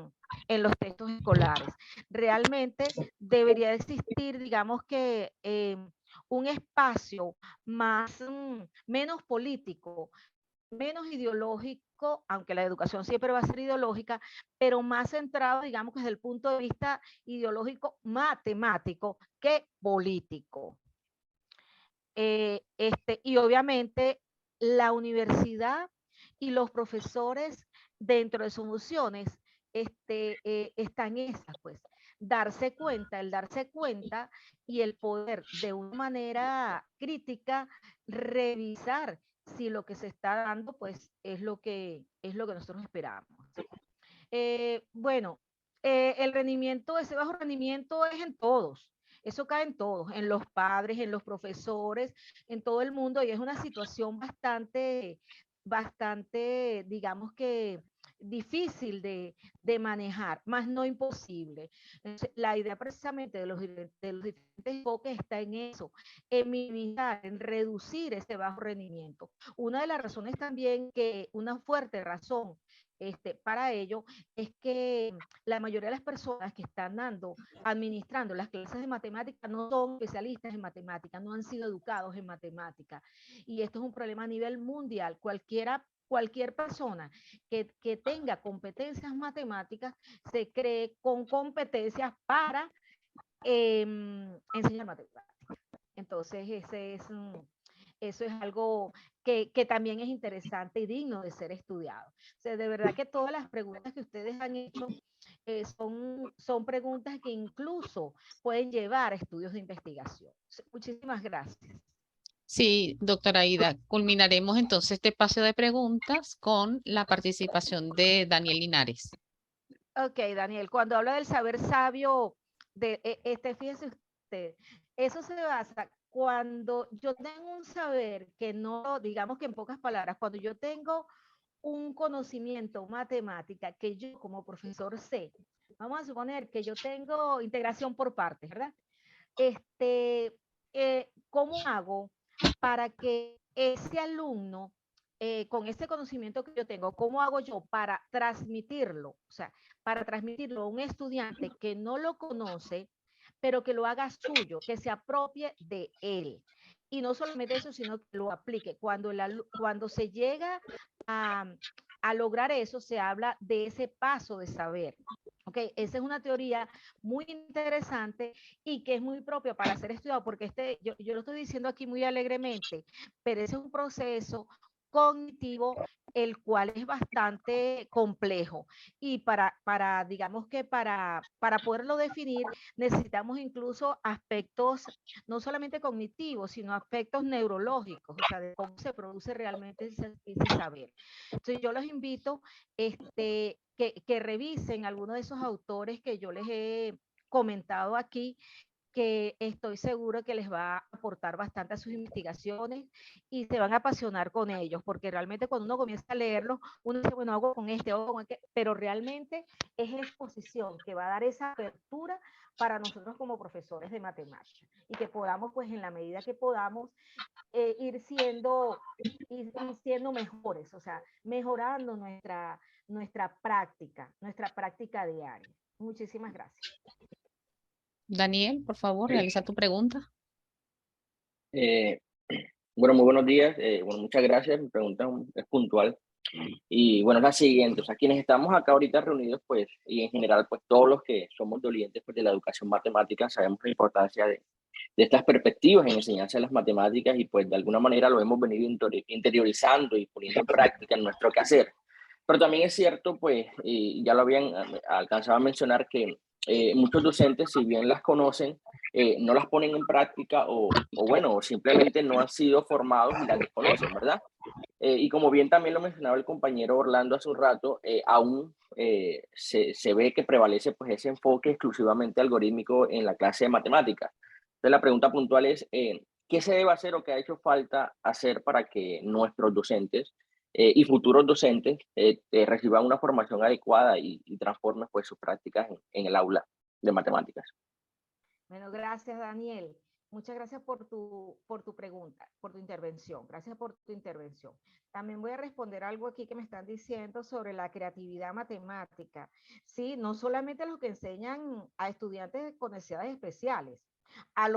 escolares. Realmente debería existir, digamos que, un espacio menos político, menos ideológico, aunque la educación siempre va a ser ideológica, pero más centrado, digamos, que desde el punto de vista ideológico matemático que político. Y obviamente la universidad y los profesores dentro de sus funciones están esas, pues, el darse cuenta y el poder de una manera crítica revisar si lo que se está dando, pues, es lo que nosotros esperamos. Bueno, el rendimiento, ese bajo rendimiento es en todos. Eso cae en todos, en los padres, en los profesores, en todo el mundo, y es una situación bastante, digamos que difícil de manejar, más no imposible. Entonces, la idea precisamente de los diferentes enfoques está en eso, en minimizar, en reducir ese bajo rendimiento. Una de las razones también, una fuerte razón para ello, es que la mayoría de las personas que están administrando las clases de matemática no son especialistas en matemática, no han sido educados en matemática. Y esto es un problema a nivel mundial. Cualquier persona que tenga competencias matemáticas se cree con competencias para enseñar matemáticas. Entonces, eso es algo que también es interesante y digno de ser estudiado. O sea, de verdad que todas las preguntas que ustedes han hecho son preguntas que incluso pueden llevar a estudios de investigación. Muchísimas gracias. Sí, doctora Aida, culminaremos entonces este espacio de preguntas con la participación de Daniel Linares. Ok, Daniel, cuando habla del saber sabio, fíjese usted, eso se basa cuando yo tengo un saber que no, digamos que en pocas palabras, cuando yo tengo un conocimiento matemática que yo como profesor sé, vamos a suponer que yo tengo integración por partes, ¿verdad? ¿Cómo hago para que ese alumno, con ese conocimiento que yo tengo, cómo hago yo para transmitirlo? O sea, para transmitirlo a un estudiante que no lo conoce, pero que lo haga suyo, que se apropie de él. Y no solamente eso, sino que lo aplique. Cuando se llega a lograr eso, se habla de ese paso de saber. Ok, esa es una teoría muy interesante y que es muy propia para ser estudiado, porque yo lo estoy diciendo aquí muy alegremente, pero ese es un proceso cognitivo el cual es bastante complejo, y digamos que para poderlo definir necesitamos incluso aspectos no solamente cognitivos, sino aspectos neurológicos, o sea, de cómo se produce realmente ese saber. Entonces yo los invito que revisen algunos de esos autores que yo les he comentado aquí, que estoy seguro que les va a aportar bastante a sus investigaciones y se van a apasionar con ellos, porque realmente cuando uno comienza a leerlos, uno dice, bueno, hago con este, hago con este, pero realmente es exposición que va a dar esa apertura para nosotros como profesores de matemáticas y que podamos, pues en la medida que podamos, ir siendo mejores, o sea, mejorando nuestra práctica diaria. Muchísimas gracias. Daniel, por favor, realiza tu pregunta. Bueno, muy buenos días. Bueno, muchas gracias. Mi pregunta es puntual. Y bueno, es la siguiente. O sea, quienes estamos acá ahorita reunidos, pues, y en general, pues todos los que somos dolientes pues, de la educación matemática, sabemos la importancia de estas perspectivas en enseñanza de las matemáticas y pues de alguna manera lo hemos venido interiorizando y poniendo en práctica en nuestro quehacer. Pero también es cierto, pues, y ya lo habían alcanzado a mencionar, que muchos docentes, si bien las conocen, no las ponen en práctica o bueno, simplemente no han sido formados y las desconocen, ¿verdad? Y como bien también lo mencionaba el compañero Orlando hace un rato, aún se ve que prevalece pues, ese enfoque exclusivamente algorítmico en la clase de matemáticas. Entonces la pregunta puntual es, ¿qué se debe hacer o qué ha hecho falta hacer para que nuestros docentes y futuros docentes reciban una formación adecuada y transformen pues, sus prácticas en el aula de matemáticas? Bueno, gracias, Daniel. Muchas gracias por tu pregunta, por tu intervención. Gracias por tu intervención. También voy a responder algo aquí que me están diciendo sobre la creatividad matemática. Sí, no solamente los que enseñan a estudiantes con necesidades especiales, a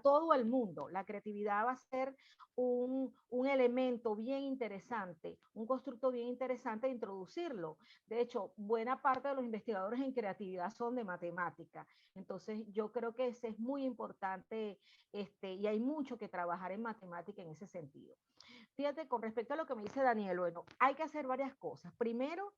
todo el mundo. La creatividad va a ser un elemento bien interesante, un constructo bien interesante de introducirlo. De hecho, buena parte de los investigadores en creatividad son de matemática. Entonces, yo creo que ese es muy importante y hay mucho que trabajar en matemática en ese sentido. Fíjate, con respecto a lo que me dice Daniel, bueno, hay que hacer varias cosas. Primero,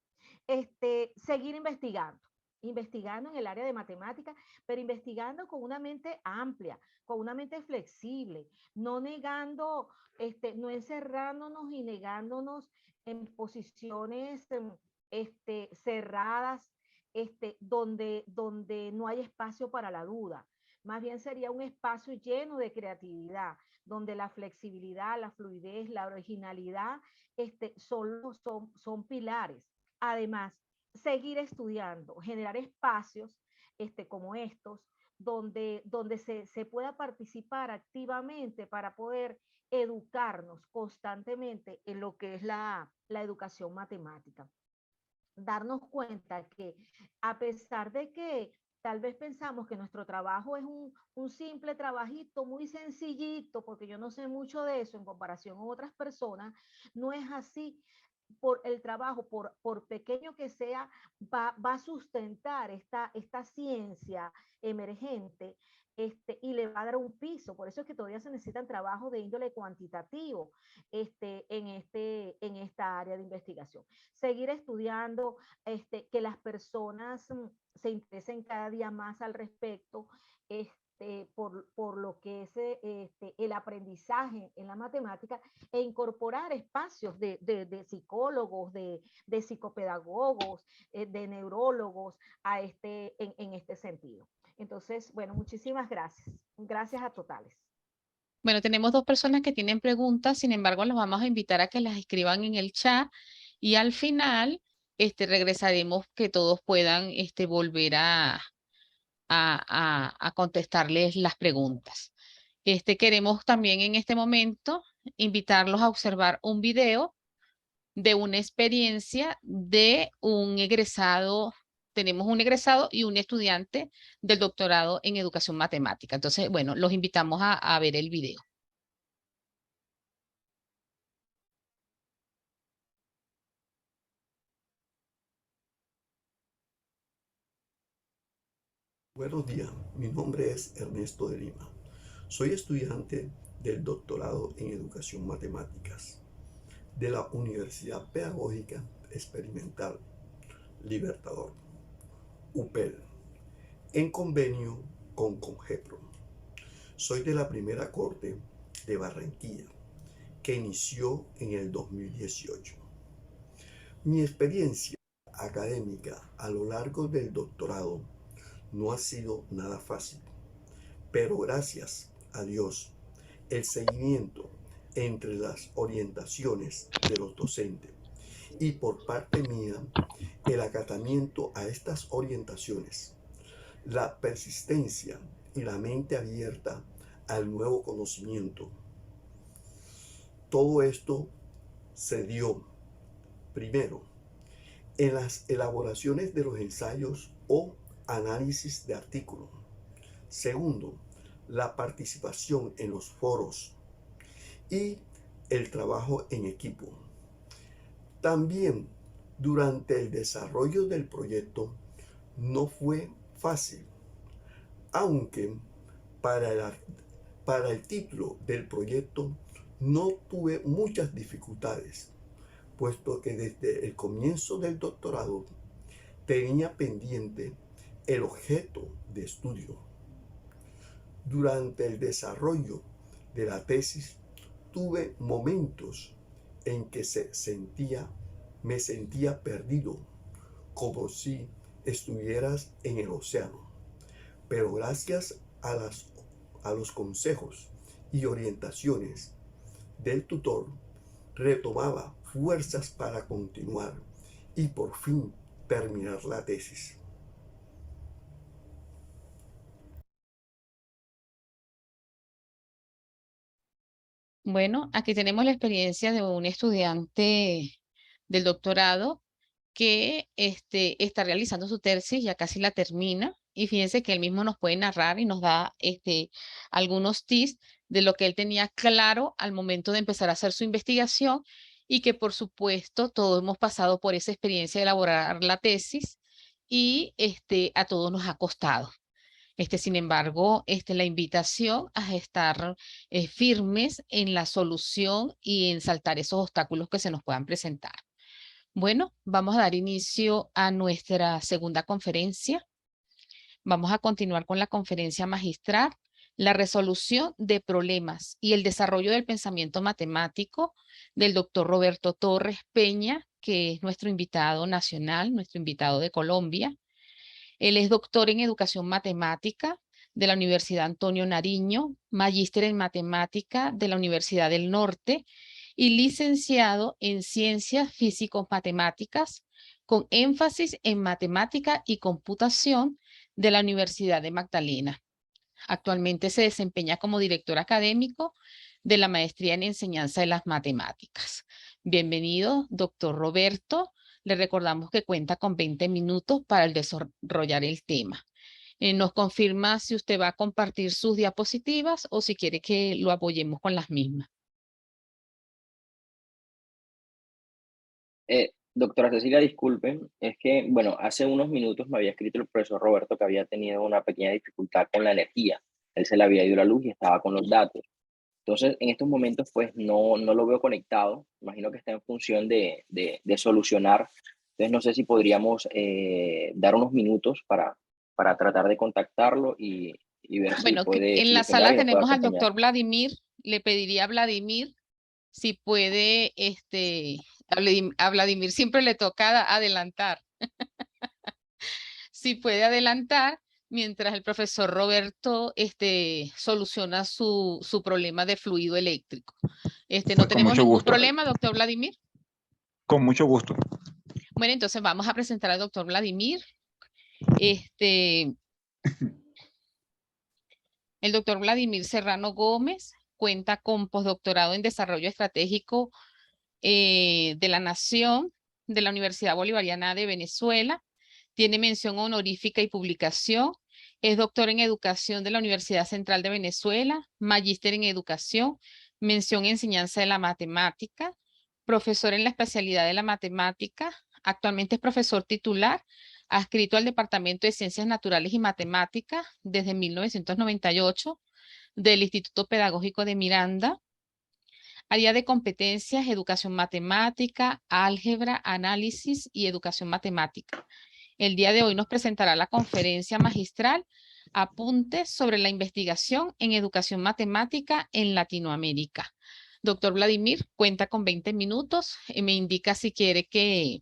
seguir investigando en el área de matemáticas, pero investigando con una mente amplia, con una mente flexible, no negando, no encerrándonos y negándonos en posiciones cerradas, donde no hay espacio para la duda. Más bien sería un espacio lleno de creatividad, donde la flexibilidad, la fluidez, la originalidad son pilares. Además, seguir estudiando, generar espacios como estos, donde se pueda participar activamente para poder educarnos constantemente en lo que es la educación matemática. Darnos cuenta que a pesar de que tal vez pensamos que nuestro trabajo es un simple trabajito muy sencillito, porque yo no sé mucho de eso en comparación con otras personas, no es así. Por el trabajo, por pequeño que sea, va a sustentar esta ciencia emergente y le va a dar un piso. Por eso es que todavía se necesitan trabajos de índole cuantitativo en esta área de investigación. Seguir estudiando, que las personas se interesen cada día más al respecto, por lo que es el aprendizaje en la matemática e incorporar espacios de psicólogos, de psicopedagogos, de neurólogos en este sentido. Entonces, bueno, muchísimas gracias. Gracias a totales. Bueno, tenemos dos personas que tienen preguntas, sin embargo, las vamos a invitar a que las escriban en el chat y al final regresaremos que todos puedan volver a contestarles las preguntas. Queremos también en este momento invitarlos a observar un video de una experiencia de un egresado. Tenemos un egresado y un estudiante del doctorado en educación matemática. Entonces, bueno, los invitamos a ver el video. Buenos días, mi nombre es Ernesto de Lima. Soy estudiante del doctorado en Educación Matemáticas de la Universidad Pedagógica Experimental Libertador, UPEL, en convenio con Congepro. Soy de la primera corte de Barranquilla, que inició en el 2018. Mi experiencia académica a lo largo del doctorado no ha sido nada fácil, pero gracias a Dios, el seguimiento entre las orientaciones de los docentes y por parte mía, el acatamiento a estas orientaciones, la persistencia y la mente abierta al nuevo conocimiento. Todo esto se dio, primero, en las elaboraciones de los ensayos o análisis de artículos. Segundo, la participación en los foros y el trabajo en equipo. También durante el desarrollo del proyecto no fue fácil, aunque para el título del proyecto no tuve muchas dificultades, puesto que desde el comienzo del doctorado tenía pendiente el objeto de estudio. Durante el desarrollo de la tesis tuve momentos en que me sentía perdido, como si estuvieras en el océano. Pero gracias a los consejos y orientaciones del tutor, retomaba fuerzas para continuar y por fin terminar la tesis. Bueno, aquí tenemos la experiencia de un estudiante del doctorado que está realizando su tesis, ya casi la termina, y fíjense que él mismo nos puede narrar y nos da algunos tips de lo que él tenía claro al momento de empezar a hacer su investigación, y que por supuesto todos hemos pasado por esa experiencia de elaborar la tesis y a todos nos ha costado. Sin embargo, la invitación a estar firmes en la solución y en saltar esos obstáculos que se nos puedan presentar. Bueno, vamos a dar inicio a nuestra segunda conferencia. Vamos a continuar con la conferencia magistral, la resolución de problemas y el desarrollo del pensamiento matemático, del doctor Roberto Torres Peña, que es nuestro invitado nacional, nuestro invitado de Colombia. Él es doctor en educación matemática de la Universidad Antonio Nariño, magíster en matemática de la Universidad del Norte y licenciado en ciencias físico-matemáticas con énfasis en matemática y computación de la Universidad de Magdalena. Actualmente se desempeña como director académico de la maestría en enseñanza de las matemáticas. Bienvenido, doctor Roberto. Le recordamos que cuenta con 20 minutos para el desarrollar el tema. Nos confirma si usted va a compartir sus diapositivas o si quiere que lo apoyemos con las mismas. Doctora Cecilia, disculpen, es que, bueno, hace unos minutos me había escrito el profesor Roberto que había tenido una pequeña dificultad con la energía. Él se le había ido la luz y estaba con los datos. Entonces, en estos momentos, pues, no lo veo conectado. Imagino que está en función de solucionar. Entonces, no sé si podríamos dar unos minutos para tratar de contactarlo y ver si Bueno, puede... en la sala tenemos al doctor Vladimir. Le pediría a Vladimir si puede, a Vladimir siempre le toca adelantar. Si puede adelantar mientras el profesor Roberto soluciona su problema de fluido eléctrico. No tenemos ningún problema, doctor Vladimir. Con mucho gusto. Bueno, entonces vamos a presentar al doctor Vladimir. El doctor Vladimir Serrano Gómez cuenta con postdoctorado en Desarrollo Estratégico de la Nación de la Universidad Bolivariana de Venezuela. Tiene mención honorífica y publicación. Es doctor en Educación de la Universidad Central de Venezuela, magíster en Educación, mención en Enseñanza de la Matemática, profesor en la especialidad de la Matemática. Actualmente es profesor titular, adscrito al Departamento de Ciencias Naturales y Matemáticas desde 1998 del Instituto Pedagógico de Miranda. Área de competencias, educación matemática, álgebra, análisis y educación matemática. El día de hoy nos presentará la conferencia magistral Apuntes sobre la investigación en educación matemática en Latinoamérica. Doctor Vladimir, cuenta con 20 minutos. Me indica si quiere que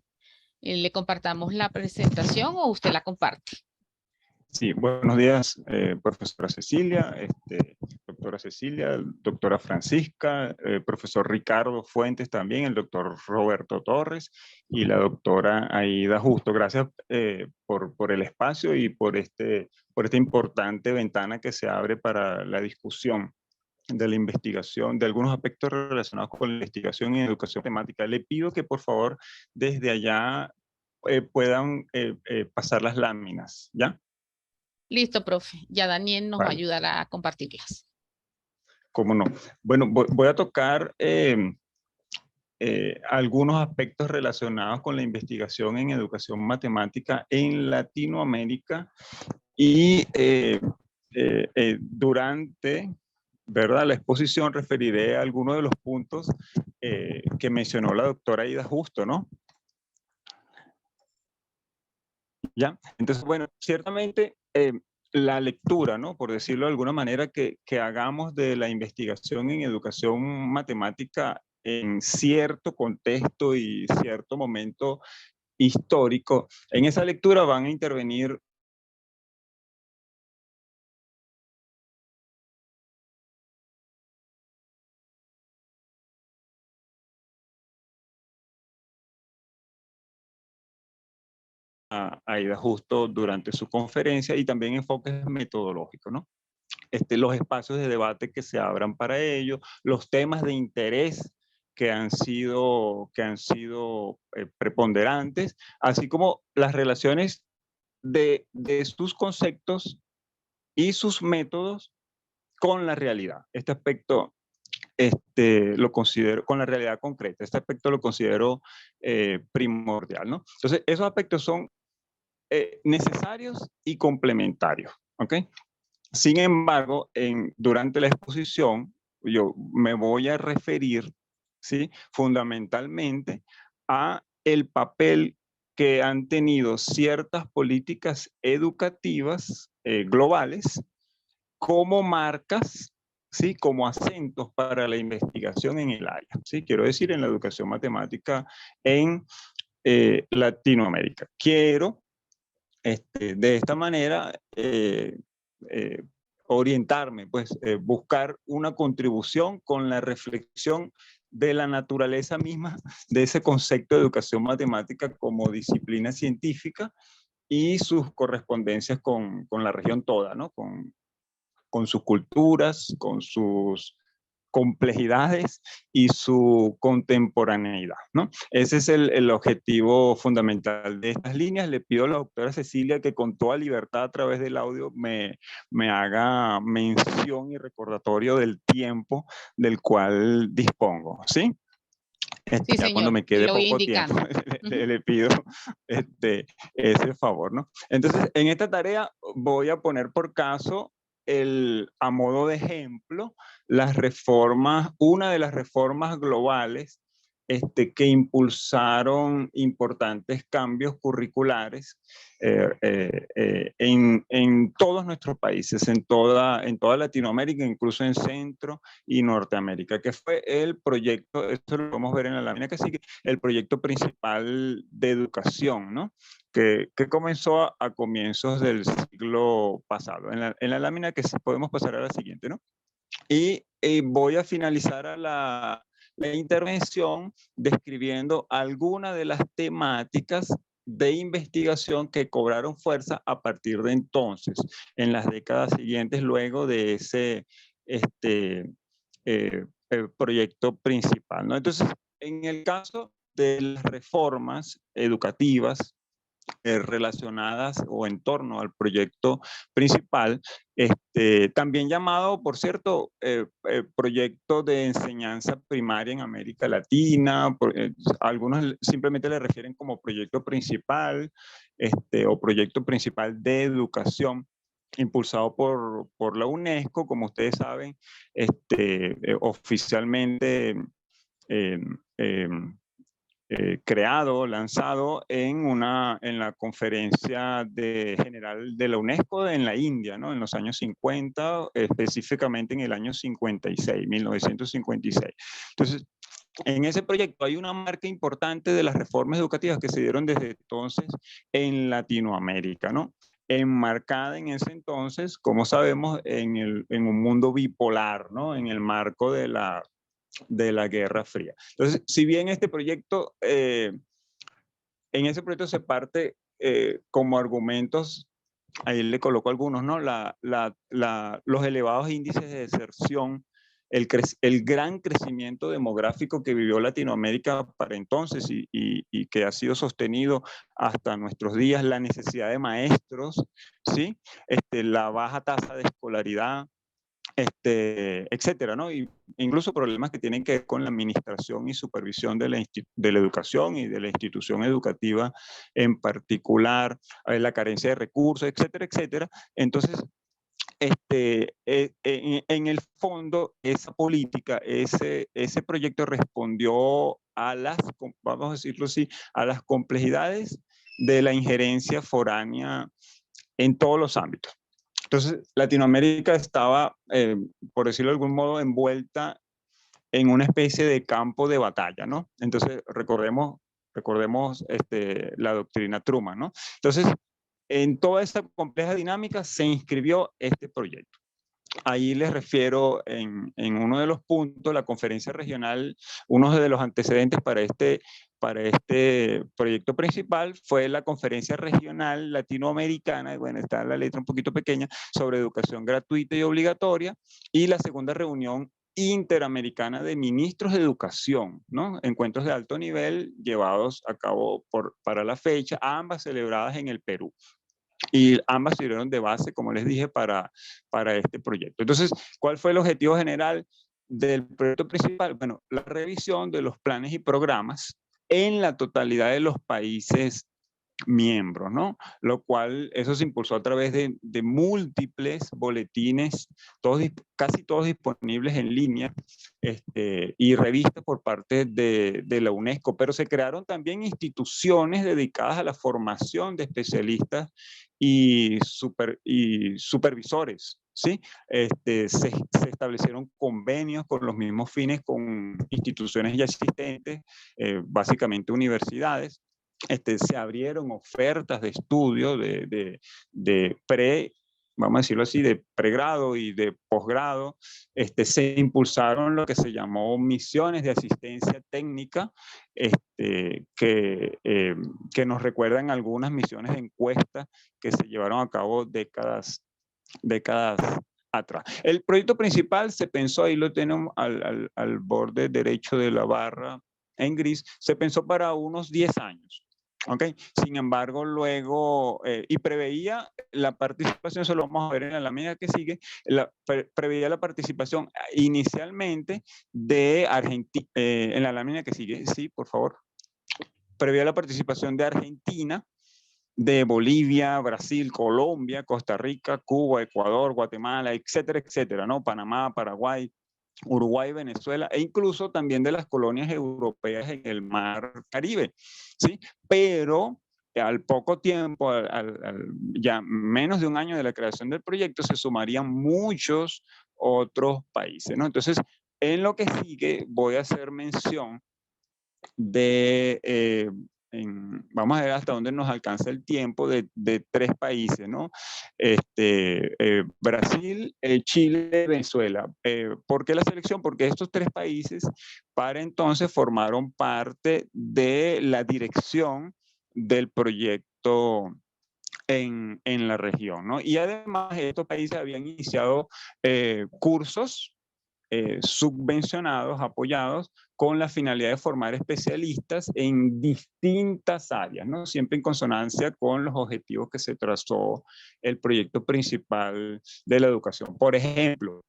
le compartamos la presentación o usted la comparte. Sí, buenos días, profesora Cecilia, doctora Cecilia, doctora Francisca, profesor Ricardo Fuentes también, el doctor Roberto Torres y la doctora Aida Justo. Gracias por el espacio y por esta importante ventana que se abre para la discusión de la investigación, de algunos aspectos relacionados con la investigación y educación temática. Le pido que por favor desde allá puedan pasar las láminas, ¿ya? Listo, profe. Ya Daniel nos va a Vale. ayudar a compartirlas. ¿Cómo no? Bueno, voy a tocar algunos aspectos relacionados con la investigación en educación matemática en Latinoamérica y durante, ¿verdad?, la exposición referiré a algunos de los puntos que mencionó la doctora Aida Justo, ¿no? ¿Ya? Entonces, bueno, ciertamente la lectura, ¿no?, por decirlo de alguna manera, que hagamos de la investigación en educación matemática en cierto contexto y cierto momento histórico, en esa lectura van a intervenir a Aida Justo durante su conferencia y también enfoques metodológicos, ¿no? Los espacios de debate que se abran para ello, los temas de interés que han sido preponderantes, así como las relaciones de sus conceptos y sus métodos con la realidad. Este aspecto lo considero, con la realidad concreta, este aspecto lo considero primordial, ¿no? Entonces, esos aspectos son necesarios y complementarios, ¿ok? Sin embargo, durante la exposición, yo me voy a referir, ¿sí?, fundamentalmente a el papel que han tenido ciertas políticas educativas globales como marcas, ¿sí?, como acentos para la investigación en el área, ¿sí? Quiero decir, en la educación matemática en Latinoamérica. Quiero, de esta manera, orientarme, pues, buscar una contribución con la reflexión de la naturaleza misma de ese concepto de educación matemática como disciplina científica y sus correspondencias con la región toda, ¿no? Con sus culturas, con sus complejidades y su contemporaneidad, ¿no? Ese es el objetivo fundamental de estas líneas. Le pido a la doctora Cecilia que con toda libertad a través del audio me haga mención y recordatorio del tiempo del cual dispongo, ¿sí? Sí, Ya cuando señor. me Y quede lo voy poco tiempo, indicando. le pido ese favor, ¿no? Entonces, en esta tarea voy a poner por caso a modo de ejemplo, las reformas, una de las reformas globales que impulsaron importantes cambios curriculares en todos nuestros países, en toda Latinoamérica, incluso en Centro y Norteamérica, que fue el proyecto, esto lo podemos ver en la lámina que sigue, el proyecto principal de educación, ¿no?, que comenzó a comienzos del siglo pasado. En la lámina que podemos pasar a la siguiente, ¿no? Y voy a finalizar la intervención describiendo algunas de las temáticas de investigación que cobraron fuerza a partir de entonces, en las décadas siguientes, luego de ese proyecto principal, ¿no? Entonces, en el caso de las reformas educativas relacionadas o en torno al proyecto principal, también llamado, por cierto, proyecto de enseñanza primaria en América Latina, algunos simplemente le refieren como proyecto principal, o proyecto principal de educación, impulsado por la UNESCO, como ustedes saben, oficialmente creado, lanzado en la conferencia general de la UNESCO en la India, ¿no?, en los años 50, específicamente en el año 56, 1956. Entonces, en ese proyecto hay una marca importante de las reformas educativas que se dieron desde entonces en Latinoamérica, ¿no? enmarcada en ese entonces, como sabemos, en un mundo bipolar, ¿no? En el marco de la Guerra Fría. Entonces, si bien este proyecto, en ese proyecto se parte como argumentos, ahí le coloco algunos, ¿no? Los elevados índices de deserción, el gran crecimiento demográfico que vivió Latinoamérica para entonces y que ha sido sostenido hasta nuestros días, la necesidad de maestros, ¿sí? La baja tasa de escolaridad, etcétera, ¿no? Y incluso problemas que tienen que ver con la administración y supervisión de la educación y de la institución educativa en particular, la carencia de recursos, etcétera, etcétera. Entonces, en el fondo, esa política, ese proyecto respondió a vamos a decirlo así, a las complejidades de la injerencia foránea en todos los ámbitos. Entonces, Latinoamérica estaba, por decirlo de algún modo, envuelta en una especie de campo de batalla, ¿no? Entonces, recordemos la doctrina Truman, ¿no? Entonces, en toda esta compleja dinámica se inscribió este proyecto. Ahí les refiero en uno de los puntos, la conferencia regional, uno de los antecedentes para este proyecto principal fue la conferencia regional latinoamericana, bueno, está la letra un poquito pequeña, sobre educación gratuita y obligatoria, y la segunda reunión interamericana de ministros de educación, ¿no? Encuentros de alto nivel llevados a cabo para la fecha, ambas celebradas en el Perú. Y ambas sirvieron de base, como les dije, para este proyecto. Entonces, ¿cuál fue el objetivo general del proyecto principal? Bueno, la revisión de los planes y programas en la totalidad de los países miembros, ¿no? Lo cual, eso se impulsó a través de múltiples boletines, casi todos disponibles en línea, y revistas por parte de la UNESCO, pero se crearon también instituciones dedicadas a la formación de especialistas y supervisores, ¿sí? Se establecieron convenios con los mismos fines con instituciones ya existentes, básicamente universidades. Se abrieron ofertas de estudio vamos a decirlo así, de pregrado y de posgrado. Se impulsaron lo que se llamó misiones de asistencia técnica, que nos recuerdan algunas misiones de encuesta que se llevaron a cabo décadas atrás. El proyecto principal se pensó, ahí lo tenemos al borde derecho de la barra en gris, se pensó para unos 10 años. Okay. Sin embargo, luego, y preveía la participación, eso lo vamos a ver en la lámina que sigue, preveía la participación inicialmente de Argentina, en la lámina que sigue, sí, por favor, preveía la participación de Argentina, de Bolivia, Brasil, Colombia, Costa Rica, Cuba, Ecuador, Guatemala, etcétera, etcétera, ¿no? Panamá, Paraguay, Uruguay, Venezuela, e incluso también de las colonias europeas en el Mar Caribe, ¿sí? Pero al poco tiempo, ya menos de un año de la creación del proyecto, se sumarían muchos otros países, ¿no? Entonces, en lo que sigue voy a hacer mención de... vamos a ver hasta dónde nos alcanza el tiempo de 3 países, ¿no? Brasil, Chile, Venezuela. ¿Por qué la selección? Porque estos 3 países para entonces formaron parte de la dirección del proyecto en la región, ¿no? Y además estos países habían iniciado cursos subvencionados, apoyados, con la finalidad de formar especialistas en distintas áreas, ¿no? Siempre en consonancia con los objetivos que se trazó el proyecto principal de la educación. Por ejemplo,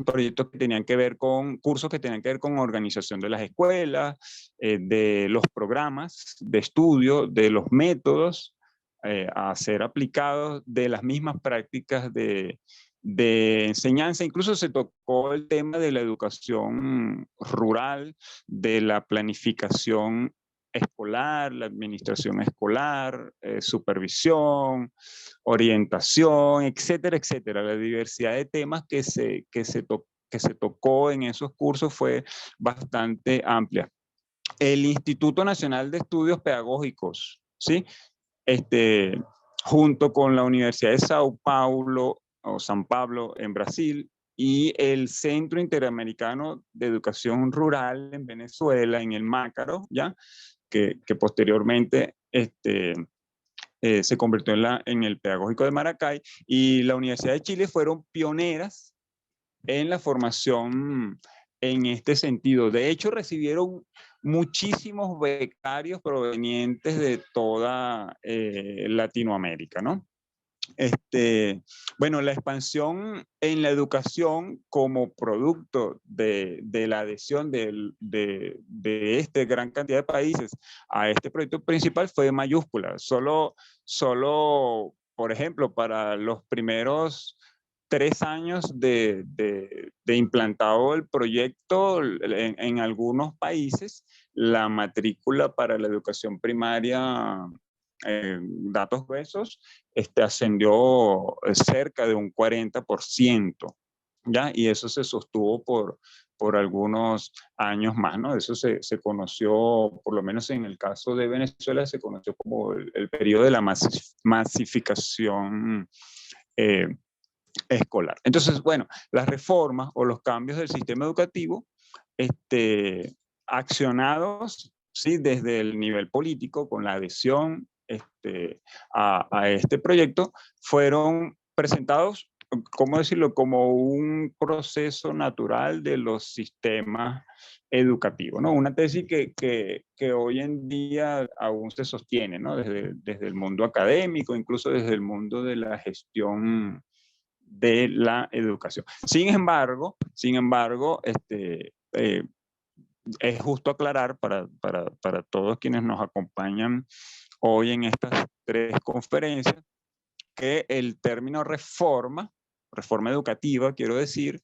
proyectos que tenían que ver con cursos que tenían que ver con organización de las escuelas, de los programas de estudio, de los métodos a ser aplicados, de las mismas prácticas de enseñanza. Incluso se tocó el tema de la educación rural, de la planificación escolar, la administración escolar, supervisión, orientación, etcétera, etcétera. La diversidad de temas que se tocó en esos cursos fue bastante amplia. El Instituto Nacional de Estudios Pedagógicos, ¿sí? junto con la Universidad de Sao Paulo o San Pablo en Brasil y el Centro Interamericano de Educación Rural en Venezuela, en el Mácaro, ¿ya? Que posteriormente se convirtió en el Pedagógico de Maracay, y la Universidad de Chile fueron pioneras en la formación en este sentido. De hecho, recibieron muchísimos becarios provenientes de toda Latinoamérica, ¿no? Bueno, la expansión en la educación como producto de la adhesión de esta gran cantidad de países a este proyecto principal fue mayúscula. Solo, por ejemplo, para los primeros 3 años de implantado el proyecto, en algunos países, la matrícula para la educación primaria, datos gruesos, ascendió cerca de un 40%, ¿ya? Y eso se sostuvo por algunos años más, ¿no? Eso se conoció, por lo menos en el caso de Venezuela, se conoció como el periodo de la masificación escolar. Entonces, bueno, las reformas o los cambios del sistema educativo, accionados, ¿sí?, desde el nivel político, con la adhesión a este proyecto, fueron presentados, ¿cómo decirlo?, como un proceso natural de los sistemas educativos, ¿no? Una tesis que hoy en día aún se sostiene, ¿no? Desde el mundo académico, incluso desde el mundo de la gestión de la educación. Sin embargo, es justo aclarar para todos quienes nos acompañan hoy en estas 3 conferencias, que el término reforma educativa, quiero decir,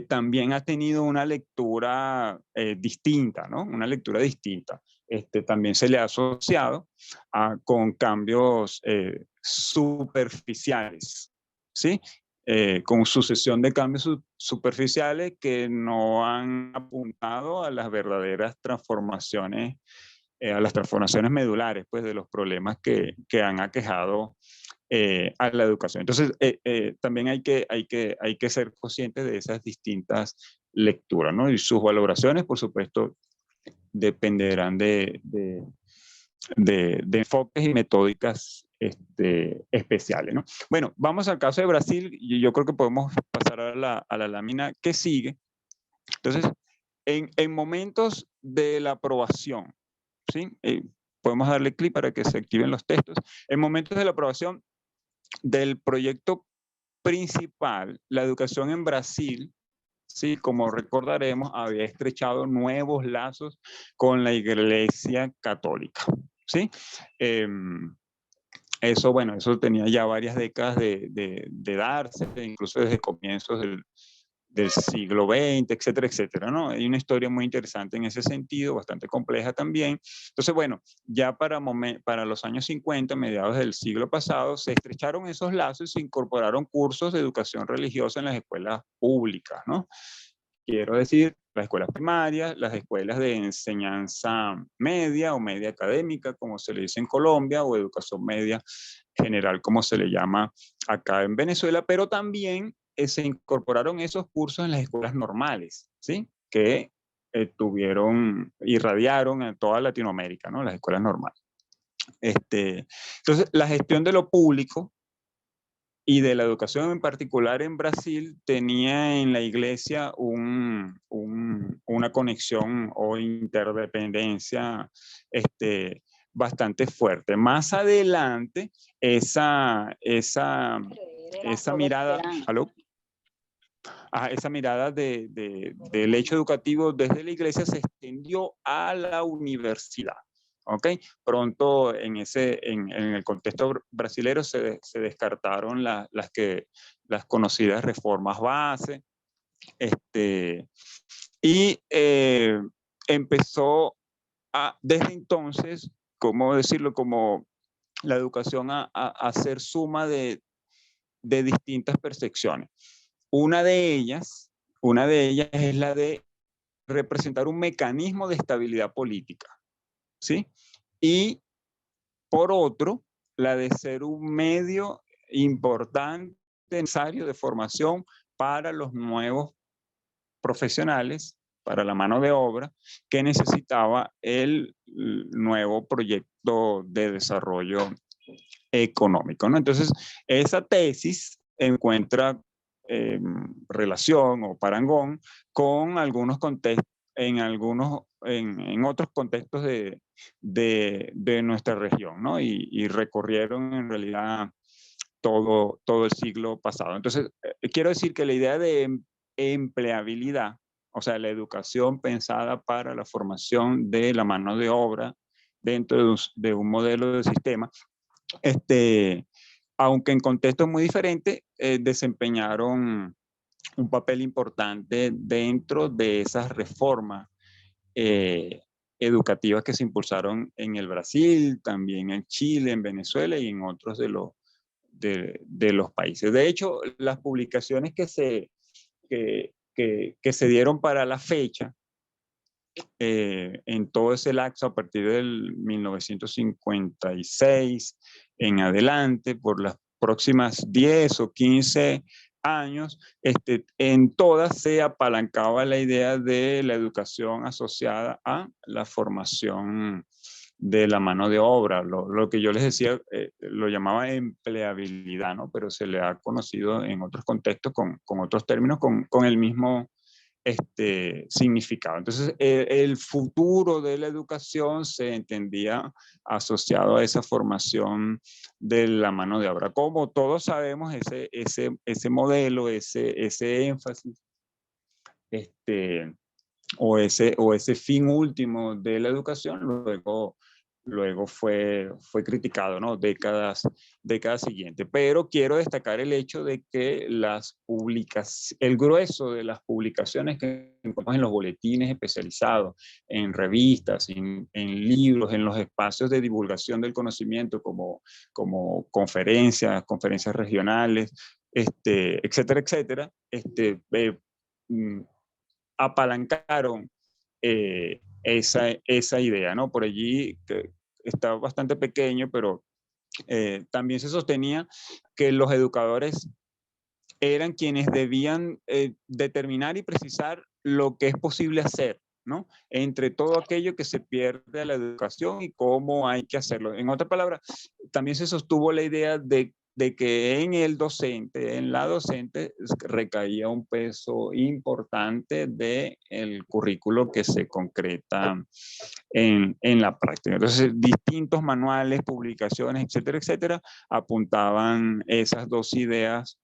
también ha tenido una lectura distinta, ¿no? Una lectura distinta. También se le ha asociado con cambios superficiales, ¿sí? Con sucesión de cambios superficiales que no han apuntado a las verdaderas transformaciones, a las transformaciones medulares, pues, de los problemas que han aquejado a la educación. Entonces, también hay que ser conscientes de esas distintas lecturas, ¿no? Y sus valoraciones, por supuesto, dependerán de enfoques y metódicas especiales, ¿no? Bueno, vamos al caso de Brasil, y yo creo que podemos pasar a la lámina que sigue. Entonces, en momentos de la aprobación, ¿sí? Podemos darle clic para que se activen los textos. En momentos de la aprobación del proyecto principal, la educación en Brasil, sí, como recordaremos, había estrechado nuevos lazos con la Iglesia Católica, ¿sí? Eso, bueno, eso tenía ya varias décadas de darse, incluso desde comienzos del siglo XX, etcétera, etcétera, ¿no? Hay una historia muy interesante en ese sentido, bastante compleja también. Entonces, bueno, ya para los años 50, mediados del siglo pasado, se estrecharon esos lazos y se incorporaron cursos de educación religiosa en las escuelas públicas, ¿no? Quiero decir, las escuelas primarias, las escuelas de enseñanza media o media académica, como se le dice en Colombia, o educación media general, como se le llama acá en Venezuela, pero también se incorporaron esos cursos en las escuelas normales, ¿sí? Que irradiaron en toda Latinoamérica, ¿no? Las escuelas normales. Entonces, la gestión de lo público y de la educación en particular en Brasil tenía en la iglesia una conexión o interdependencia bastante fuerte. Más adelante, esa mirada, ¿aló? Esa mirada del hecho educativo desde la iglesia se extendió a la universidad. ¿Ok? Pronto en el contexto brasilero se descartaron las conocidas reformas base, y empezó desde entonces, ¿cómo decirlo?, como la educación a ser suma de distintas percepciones. Una de ellas es la de representar un mecanismo de estabilidad política, ¿sí? Y por otro, la de ser un medio importante, necesario de formación para los nuevos profesionales, para la mano de obra que necesitaba el nuevo proyecto de desarrollo económico, ¿no? Entonces, esa tesis encuentra relación o parangón con algunos contextos, en otros contextos de nuestra región, ¿no? Y recorrieron en realidad todo el siglo pasado. Entonces, quiero decir que la idea de empleabilidad, o sea, la educación pensada para la formación de la mano de obra dentro de un modelo de sistema, aunque en contextos muy diferentes, desempeñaron un papel importante dentro de esas reformas educativas que se impulsaron en el Brasil, también en Chile, en Venezuela y en otros de los países. De hecho, las publicaciones que se dieron para la fecha, en todo ese lapso a partir del 1956 en adelante, por las próximas 10 o 15 años, en todas se apalancaba la idea de la educación asociada a la formación de la mano de obra, lo que yo les decía, lo llamaba empleabilidad, ¿no? Pero se le ha conocido en otros contextos con otros términos, con el mismo significado. Entonces, el futuro de la educación se entendía asociado a esa formación de la mano de obra. Como todos sabemos, ese modelo, ese énfasis, o ese fin último de la educación, luego fue criticado, ¿no? Décadas siguientes. Pero quiero destacar el hecho de que el grueso de las publicaciones que encontramos en los boletines especializados, en revistas, en libros, en los espacios de divulgación del conocimiento como conferencias regionales, etcétera, etcétera, apalancaron esa idea, ¿no? Por allí está bastante pequeño, pero también se sostenía que los educadores eran quienes debían determinar y precisar lo que es posible hacer, ¿no? Entre todo aquello que se pierde a la educación y cómo hay que hacerlo. En otras palabras, también se sostuvo la idea de que en la docente, recaía un peso importante del currículo que se concreta en la práctica. Entonces, distintos manuales, publicaciones, etcétera, etcétera, apuntaban esas dos ideas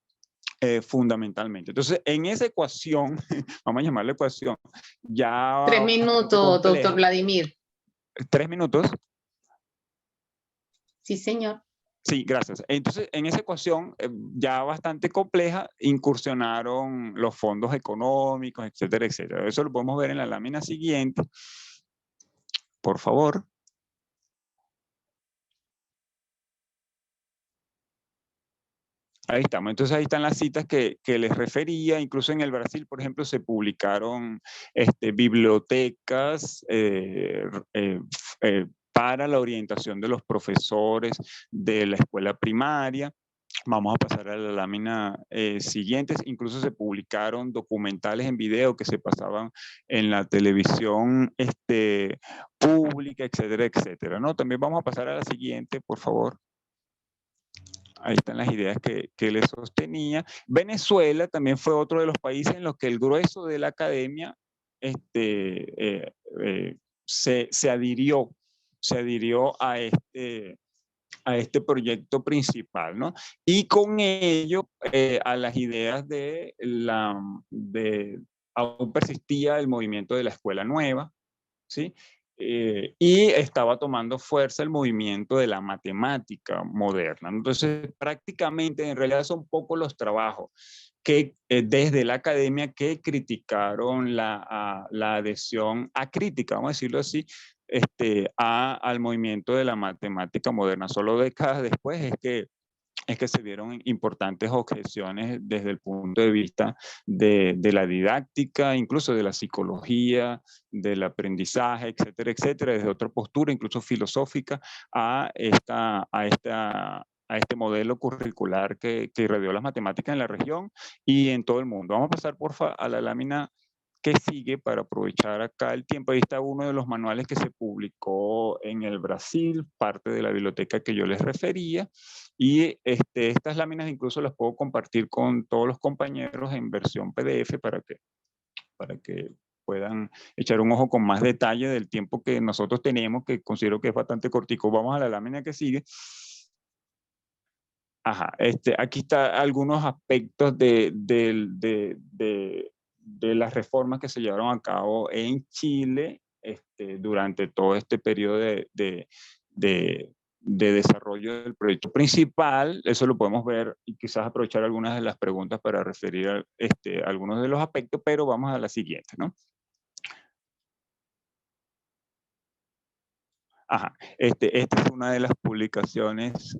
fundamentalmente. Entonces, en esa ecuación, vamos a llamarla ecuación, ya... 3 minutos, doctor Vladimir. 3 minutos. Sí, señor. Sí, gracias. Entonces, en esa ecuación ya bastante compleja, incursionaron los fondos económicos, etcétera, etcétera. Eso lo podemos ver en la lámina siguiente. Por favor. Ahí estamos. Entonces, ahí están las citas que les refería. Incluso en el Brasil, por ejemplo, se publicaron bibliotecas para la orientación de los profesores de la escuela primaria. Vamos a pasar a la lámina siguiente. Incluso se publicaron documentales en video que se pasaban en la televisión pública, etcétera, etcétera, ¿no? También vamos a pasar a la siguiente, por favor. Ahí están las ideas que le sostenía. Venezuela también fue otro de los países en los que el grueso de la academia se adhirió a este proyecto principal, ¿no? Y con ello a las ideas aún persistía el movimiento de la escuela nueva, ¿sí? Y estaba tomando fuerza el movimiento de la matemática moderna. Entonces, prácticamente, en realidad son pocos los trabajos que desde la academia que criticaron la adhesión acrítica, vamos a decirlo así, al movimiento de la matemática moderna. Solo décadas después es que es que se vieron importantes objeciones desde el punto de vista de la didáctica, incluso de la psicología, del aprendizaje, etcétera, etcétera, desde otra postura, incluso filosófica, a este modelo curricular que irradió las matemáticas en la región y en todo el mundo. Vamos a pasar, porfa, a la lámina que sigue para aprovechar acá el tiempo. Ahí está uno de los manuales que se publicó en el Brasil, parte de la biblioteca que yo les refería. Y estas láminas incluso las puedo compartir con todos los compañeros en versión PDF para que puedan echar un ojo con más detalle del tiempo que nosotros tenemos, que considero que es bastante cortico. Vamos a la lámina que sigue. Ajá, aquí está algunos aspectos de las reformas que se llevaron a cabo en Chile durante todo este periodo de desarrollo del proyecto principal. Eso lo podemos ver y quizás aprovechar algunas de las preguntas para referir a algunos de los aspectos, pero vamos a la siguiente, ¿no? Ajá, esta es una de las publicaciones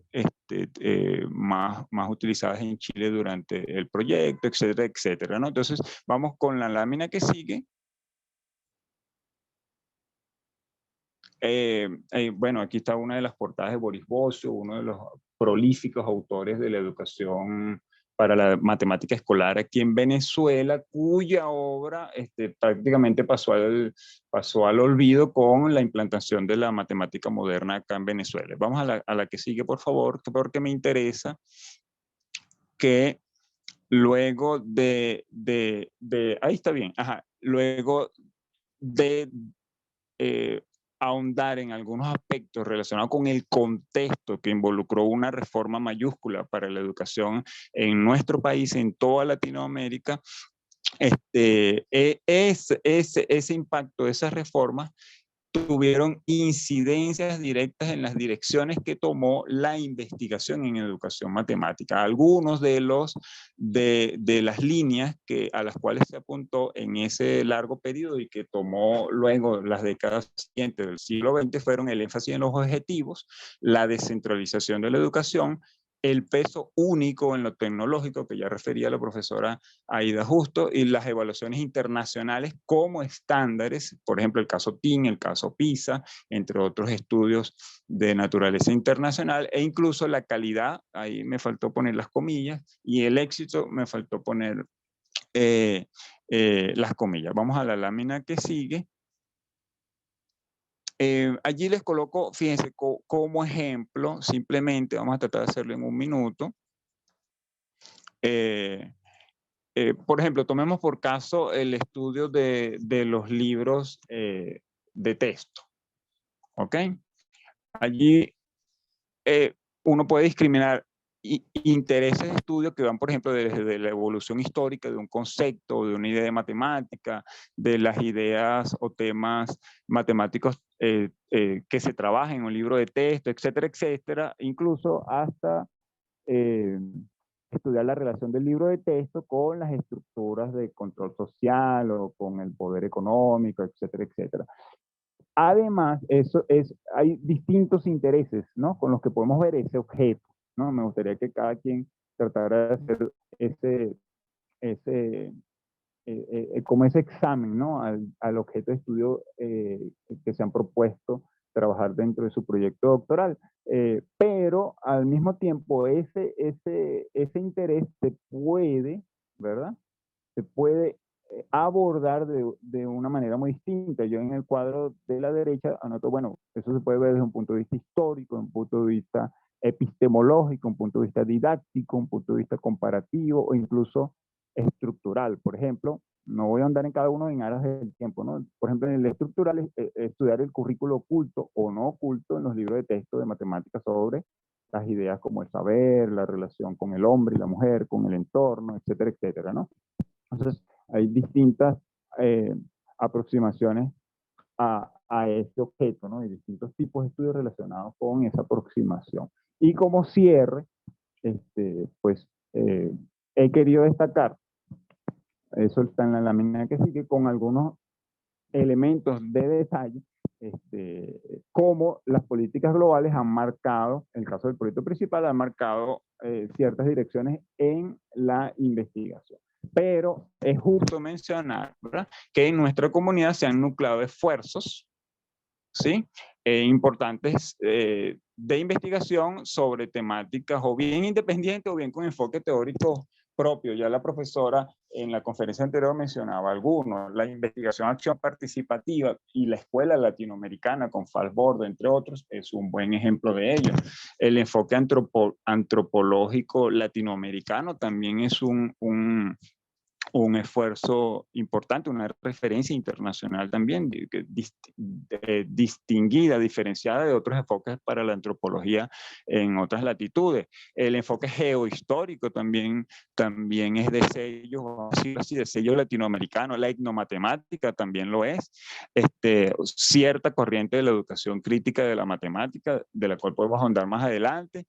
más utilizadas en Chile durante el proyecto, etcétera, etcétera, ¿no? Entonces, vamos con la lámina que sigue. Bueno, aquí está una de las portadas de Boris Bosio, uno de los prolíficos autores de la educación para la matemática escolar aquí en Venezuela, cuya obra prácticamente pasó al olvido con la implantación de la matemática moderna acá en Venezuela. Vamos a la que sigue, por favor, porque me interesa que luego ahí está bien, ajá, luego de ahondar en algunos aspectos relacionados con el contexto que involucró una reforma mayúscula para la educación en nuestro país, en toda Latinoamérica, ese impacto de esas reformas tuvieron incidencias directas en las direcciones que tomó la investigación en educación matemática. Algunos de las líneas a las cuales se apuntó en ese largo periodo y que tomó luego las décadas siguientes del siglo XX fueron el énfasis en los objetivos, la descentralización de la educación, el peso único en lo tecnológico, que ya refería la profesora Aida Justo, y las evaluaciones internacionales como estándares, por ejemplo, el caso TIN, el caso PISA, entre otros estudios de naturaleza internacional, e incluso la calidad, ahí me faltó poner las comillas, y el éxito me faltó poner las comillas. Vamos a la lámina que sigue. Allí les coloco, fíjense, como ejemplo, simplemente vamos a tratar de hacerlo en un minuto. Por ejemplo, tomemos por caso el estudio de los libros de texto. ¿Ok? Allí uno puede discriminar intereses de estudio que van, por ejemplo, desde la evolución histórica de un concepto, de una idea de matemática, de las ideas o temas matemáticos que se trabajan en un libro de texto, etcétera, etcétera, incluso hasta estudiar la relación del libro de texto con las estructuras de control social o con el poder económico, etcétera, etcétera. Además, hay distintos intereses, ¿no? Con los que podemos ver ese objeto, ¿no? Me gustaría que cada quien tratara de hacer como ese examen, ¿no? Al objeto de estudio que se han propuesto trabajar dentro de su proyecto doctoral. Pero al mismo tiempo ese interés se puede, ¿verdad? Se puede abordar de una manera muy distinta. Yo en el cuadro de la derecha anoto, bueno, eso se puede ver desde un punto de vista histórico, un punto de vista epistemológico, un punto de vista didáctico, un punto de vista comparativo o incluso estructural. Por ejemplo, no voy a andar en cada uno en aras del tiempo, ¿no? Por ejemplo, en el estructural, estudiar el currículo oculto o no oculto en los libros de texto de matemáticas sobre las ideas como el saber, la relación con el hombre y la mujer, con el entorno, etcétera, etcétera, ¿no? Entonces, hay distintas aproximaciones a este objeto, ¿no? Y distintos tipos de estudios relacionados con esa aproximación. Y como cierre, pues he querido destacar, eso está en la lámina que sigue, con algunos elementos de detalle cómo las políticas globales han marcado, en el caso del proyecto principal, han marcado ciertas direcciones en la investigación. Pero es justo mencionar, ¿verdad?, que en nuestra comunidad se han nucleado esfuerzos, ¿sí?, importantes de investigación sobre temáticas o bien independientes o bien con enfoque teórico propio. Ya la profesora en la conferencia anterior mencionaba algunos: la investigación acción participativa y la escuela latinoamericana con Falbordo, entre otros, es un buen ejemplo de ello. El enfoque antropológico latinoamericano también es un esfuerzo importante, una referencia internacional también, distinguida, diferenciada de otros enfoques para la antropología en otras latitudes. El enfoque geohistórico también es de sello, vamos a decirlo así, de sello latinoamericano. La etnomatemática también lo es. Cierta corriente de la educación crítica de la matemática, de la cual podemos ahondar más adelante.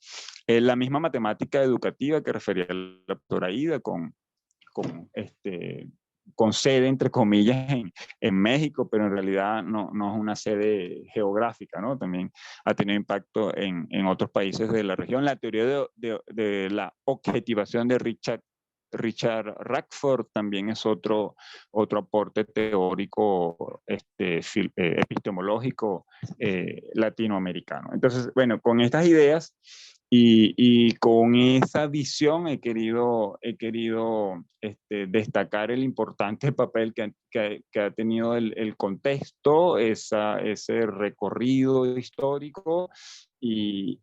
La misma matemática educativa que refería la doctora Ida con sede, entre comillas, en México, pero en realidad no es una sede geográfica, ¿no? También ha tenido impacto en otros países de la región. La teoría de la objetivación de Richard Rutherford también es otro aporte teórico, epistemológico latinoamericano. Entonces, bueno, con estas ideas y con esa visión he querido destacar el importante papel que ha tenido el contexto, ese recorrido histórico y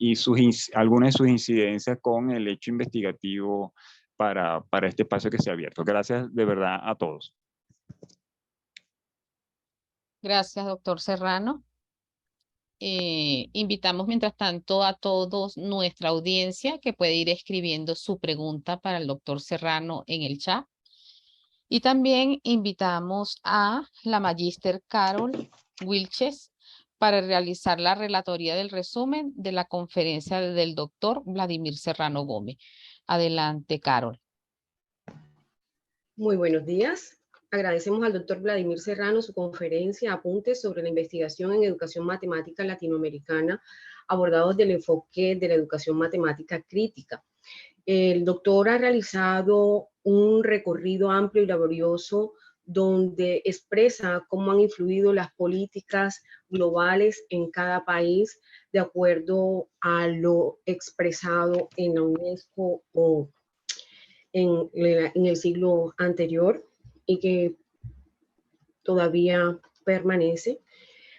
algunas de sus incidencias con el hecho investigativo para este espacio que se ha abierto. Gracias de verdad a todos. Gracias, doctor Serrano. Invitamos mientras tanto a todos nuestra audiencia que puede ir escribiendo su pregunta para el doctor Serrano en el chat. Y también invitamos a la magíster Carol Wilches para realizar la relatoría del resumen de la conferencia del doctor Vladimir Serrano Gómez. Adelante, Carol. Muy buenos días. Agradecemos al doctor Vladimir Serrano su conferencia Apuntes sobre la investigación en educación matemática latinoamericana, abordados del enfoque de la educación matemática crítica. El doctor ha realizado un recorrido amplio y laborioso donde expresa cómo han influido las políticas globales en cada país de acuerdo a lo expresado en la UNESCO o en el siglo anterior y que todavía permanece,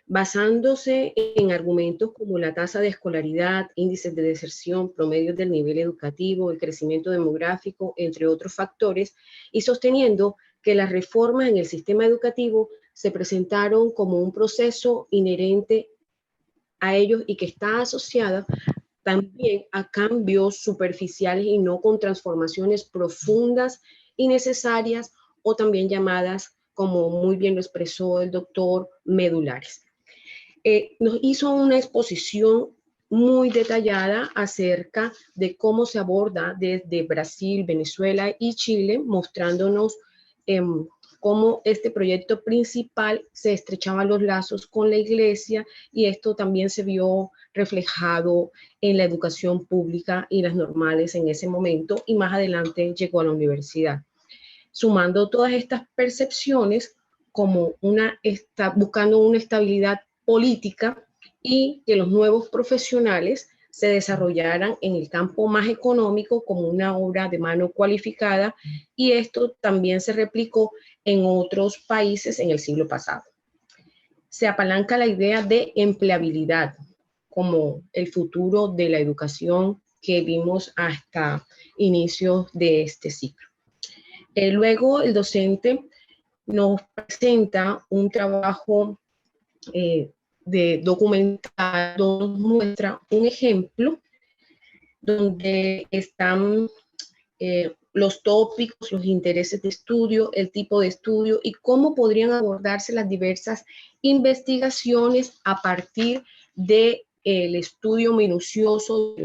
basándose en argumentos como la tasa de escolaridad, índices de deserción, promedios del nivel educativo, el crecimiento demográfico, entre otros factores, y sosteniendo que las reformas en el sistema educativo se presentaron como un proceso inherente a ellos y que está asociada también a cambios superficiales y no con transformaciones profundas y necesarias, o también llamadas, como muy bien lo expresó el doctor, medulares. Nos hizo una exposición muy detallada acerca de cómo se aborda desde Brasil, Venezuela y Chile, mostrándonos cómo este proyecto principal se estrechaba los lazos con la iglesia, y esto también se vio reflejado en la educación pública y las normales en ese momento, y más adelante llegó a la universidad. Sumando todas estas percepciones como buscando una estabilidad política y que los nuevos profesionales se desarrollaran en el campo más económico como una obra de mano cualificada, y esto también se replicó en otros países en el siglo pasado. Se apalanca la idea de empleabilidad como el futuro de la educación que vimos hasta inicios de este ciclo. Luego el docente nos presenta un trabajo de documental, donde nos muestra un ejemplo donde están los tópicos, los intereses de estudio, el tipo de estudio y cómo podrían abordarse las diversas investigaciones a partir del estudio minucioso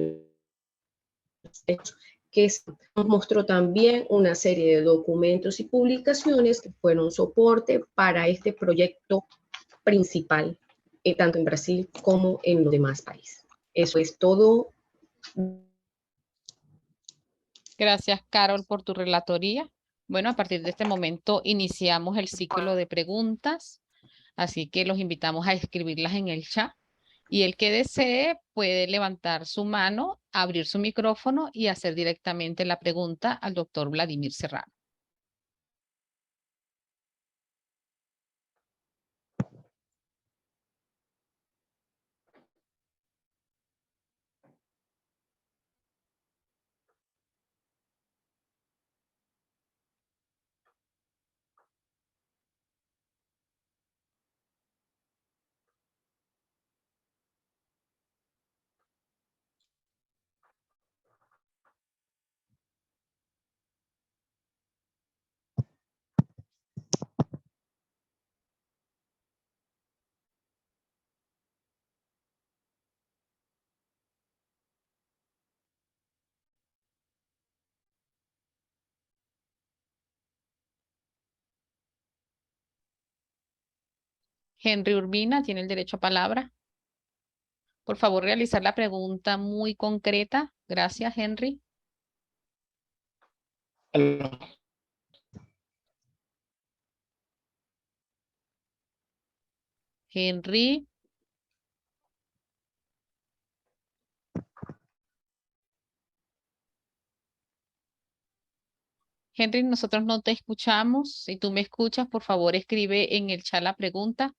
que nos mostró también una serie de documentos y publicaciones que fueron soporte para este proyecto principal tanto en Brasil como en los demás países. Eso es todo. Gracias, Carol, por tu relatoría. Bueno, a partir de este momento iniciamos el ciclo de preguntas, así que los invitamos a escribirlas en el chat. Y el que desee puede levantar su mano, abrir su micrófono y hacer directamente la pregunta al doctor Vladimir Serrano. Henry Urbina tiene el derecho a palabra. Por favor, realizar la pregunta muy concreta. Gracias, Henry. Henry. Henry, nosotros no te escuchamos. Si tú me escuchas, por favor, escribe en el chat la pregunta.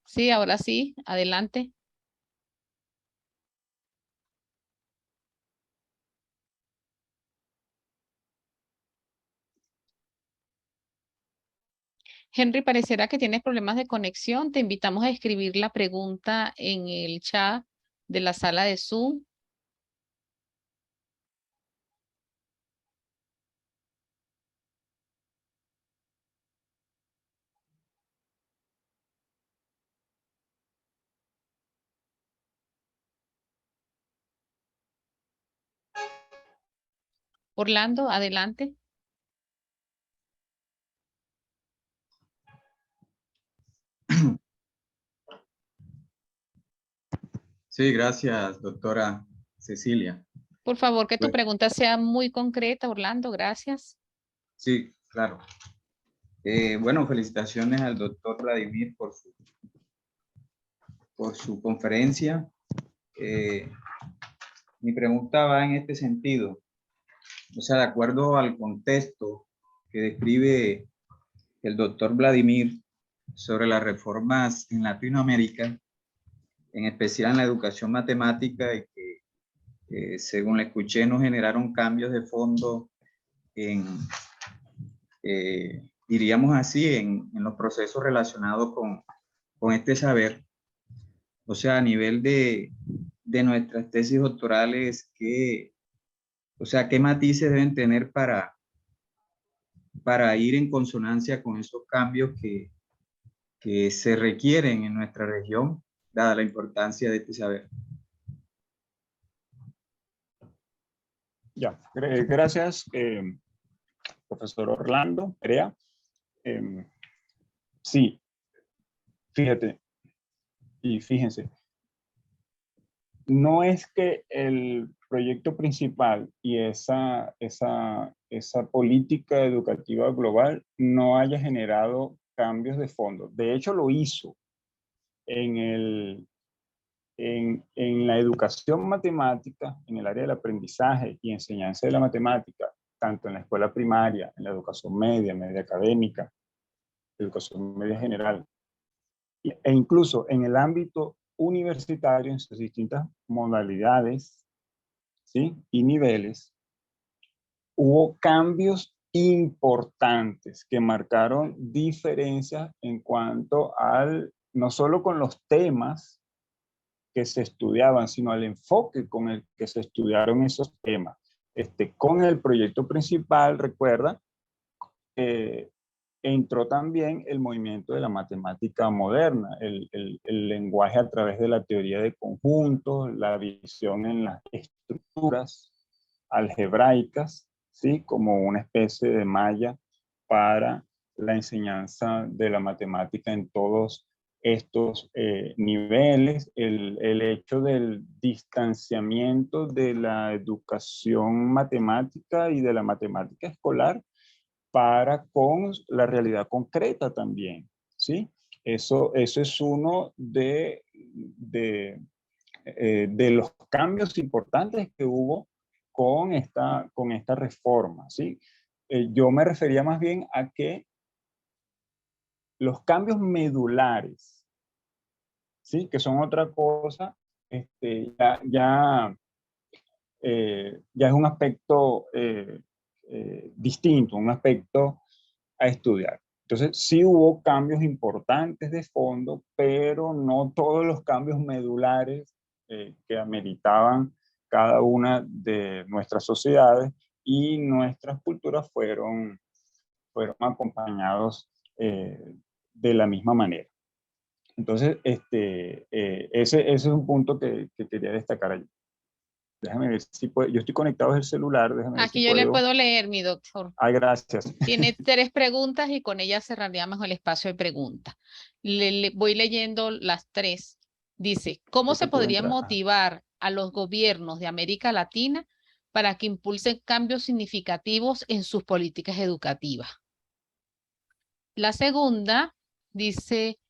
Sí, ahora sí, adelante. Henry, pareciera que tienes problemas de conexión. Te invitamos a escribir la pregunta en el chat de la sala de Zoom. Orlando, adelante. Sí, gracias, doctora Cecilia. Por favor, que tu Pues, pregunta sea muy concreta, Orlando. Gracias. sí, claro. Bueno, felicitaciones al doctor Vladimir por su conferencia. Mi pregunta va en este sentido. O sea, de acuerdo al contexto que describe el doctor Vladimir sobre las reformas en Latinoamérica, en especial en la educación matemática, y que según le escuché no generaron cambios de fondo en, diríamos así, en los procesos relacionados con este saber. O sea, a nivel de nuestras tesis doctorales, o sea, ¿qué matices deben tener para ir en consonancia con esos cambios que se requieren en nuestra región, dada la importancia de este saber? Ya, gracias, profesor Orlando Perea. Sí, fíjate, y fíjense, no es que el proyecto principal y esa política educativa global no haya generado cambios de fondo. De hecho, lo hizo en la educación matemática, en el área del aprendizaje y enseñanza de la matemática, tanto en la escuela primaria, en la educación media, media académica, educación media general, e incluso en el ámbito universitario, en sus distintas modalidades, ¿sí?, y niveles, hubo cambios importantes que marcaron diferencias en cuanto no solo con los temas que se estudiaban, sino al enfoque con el que se estudiaron esos temas. Con el proyecto principal, recuerda, entró también el movimiento de la matemática moderna, el lenguaje a través de la teoría de conjuntos, la visión en la estructuras algebraicas, ¿sí? Como una especie de malla para la enseñanza de la matemática en todos estos niveles. El hecho del distanciamiento de la educación matemática y de la matemática escolar para con la realidad concreta también, ¿sí? Eso es uno de los cambios importantes que hubo con esta reforma, ¿sí? Yo me refería más bien a que los cambios medulares, ¿sí? Que son otra cosa, ya es un aspecto distinto, un aspecto a estudiar. Entonces, sí hubo cambios importantes de fondo, pero no todos los cambios medulares que ameritaban cada una de nuestras sociedades y nuestras culturas fueron acompañados de la misma manera. Entonces, ese es un punto que quería destacar allí. Déjame ver si puedo. Yo estoy conectado desde el celular. Déjame ver Aquí si yo le puedo. puedo leer, mi doctor. Ay, gracias. Tiene 3 preguntas y con ellas cerraríamos el espacio de preguntas. Voy leyendo las 3. Dice, ¿cómo se podría motivar a los gobiernos de América Latina para que impulsen cambios significativos en sus políticas educativas? La segunda dice,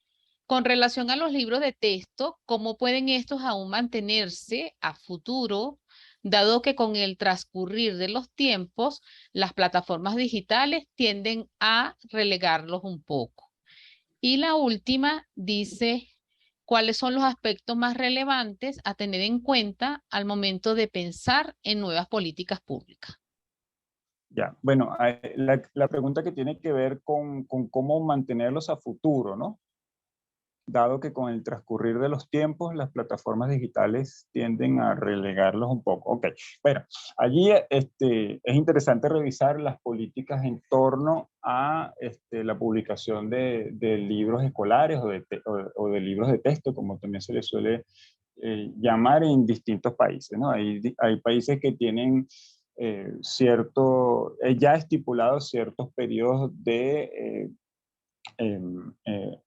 con relación a los libros de texto, ¿cómo pueden estos aún mantenerse a futuro, dado que con el transcurrir de los tiempos, las plataformas digitales tienden a relegarlos un poco? Y la última dice, ¿cuáles son los aspectos más relevantes a tener en cuenta al momento de pensar en nuevas políticas públicas? Ya, bueno, la pregunta que tiene que ver con cómo mantenerlos a futuro, ¿no? Dado que con el transcurrir de los tiempos las plataformas digitales tienden a relegarlos un poco. Ok, bueno, allí es interesante revisar las políticas en torno a la publicación de libros escolares o de libros de texto, como también se les suele llamar en distintos países, ¿no? Hay países que tienen ya estipulados ciertos periodos de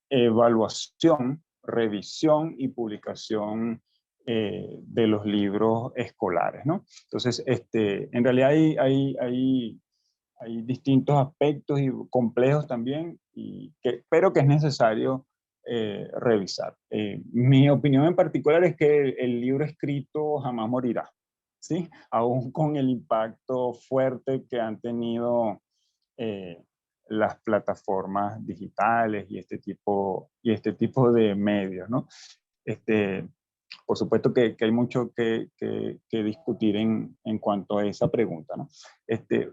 evaluación, revisión y publicación de los libros escolares, ¿no? Entonces, en realidad hay distintos aspectos y complejos también, pero que es necesario revisar. Mi opinión en particular es que el libro escrito jamás morirá, ¿sí? Aún con el impacto fuerte que han tenido las plataformas digitales y este tipo de medios, ¿no? Por supuesto que hay mucho que discutir en cuanto a esa pregunta, ¿no?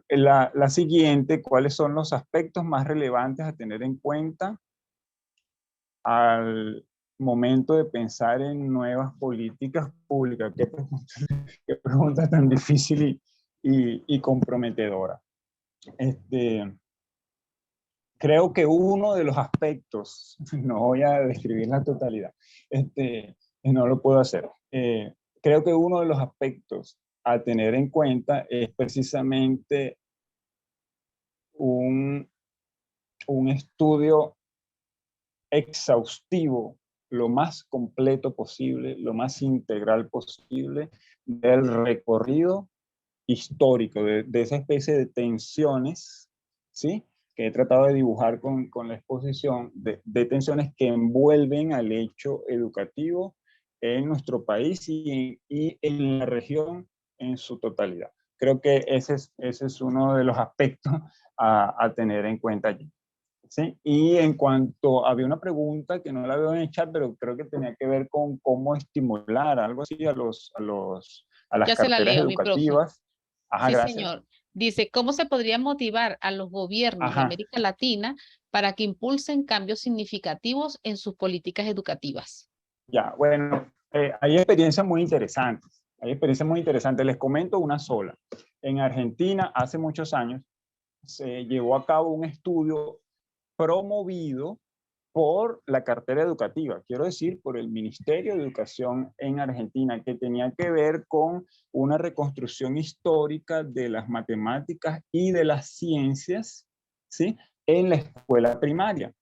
La siguiente, ¿cuáles son los aspectos más relevantes a tener en cuenta al momento de pensar en nuevas políticas públicas? Qué pregunta tan difícil y comprometedora. Creo que uno de los aspectos, no voy a describir la totalidad, no lo puedo hacer. Creo que uno de los aspectos a tener en cuenta es precisamente un estudio exhaustivo, lo más completo posible, lo más integral posible del recorrido histórico, de esa especie de tensiones, ¿sí?, que he tratado de dibujar con la exposición, de tensiones que envuelven al hecho educativo en nuestro país y en la región en su totalidad. Creo que ese es uno de los aspectos a tener en cuenta allí, ¿sí? Y en cuanto, había una pregunta que no la veo en el chat, pero creo que tenía que ver con cómo estimular, algo así, a las Ya se la carteras leo, mi profe. educativas. Ajá, Sí, gracias. señor. Dice, ¿cómo se podría motivar a los gobiernos de Ajá. América Latina para que impulsen cambios significativos en sus políticas educativas? Ya, bueno, hay experiencias muy interesantes. Les comento una sola. En Argentina, hace muchos años, se llevó a cabo un estudio promovido por la cartera educativa, quiero decir, por el Ministerio de Educación en Argentina, que tenía que ver con una reconstrucción histórica de las matemáticas y de las ciencias, ¿sí?, en la escuela primaria.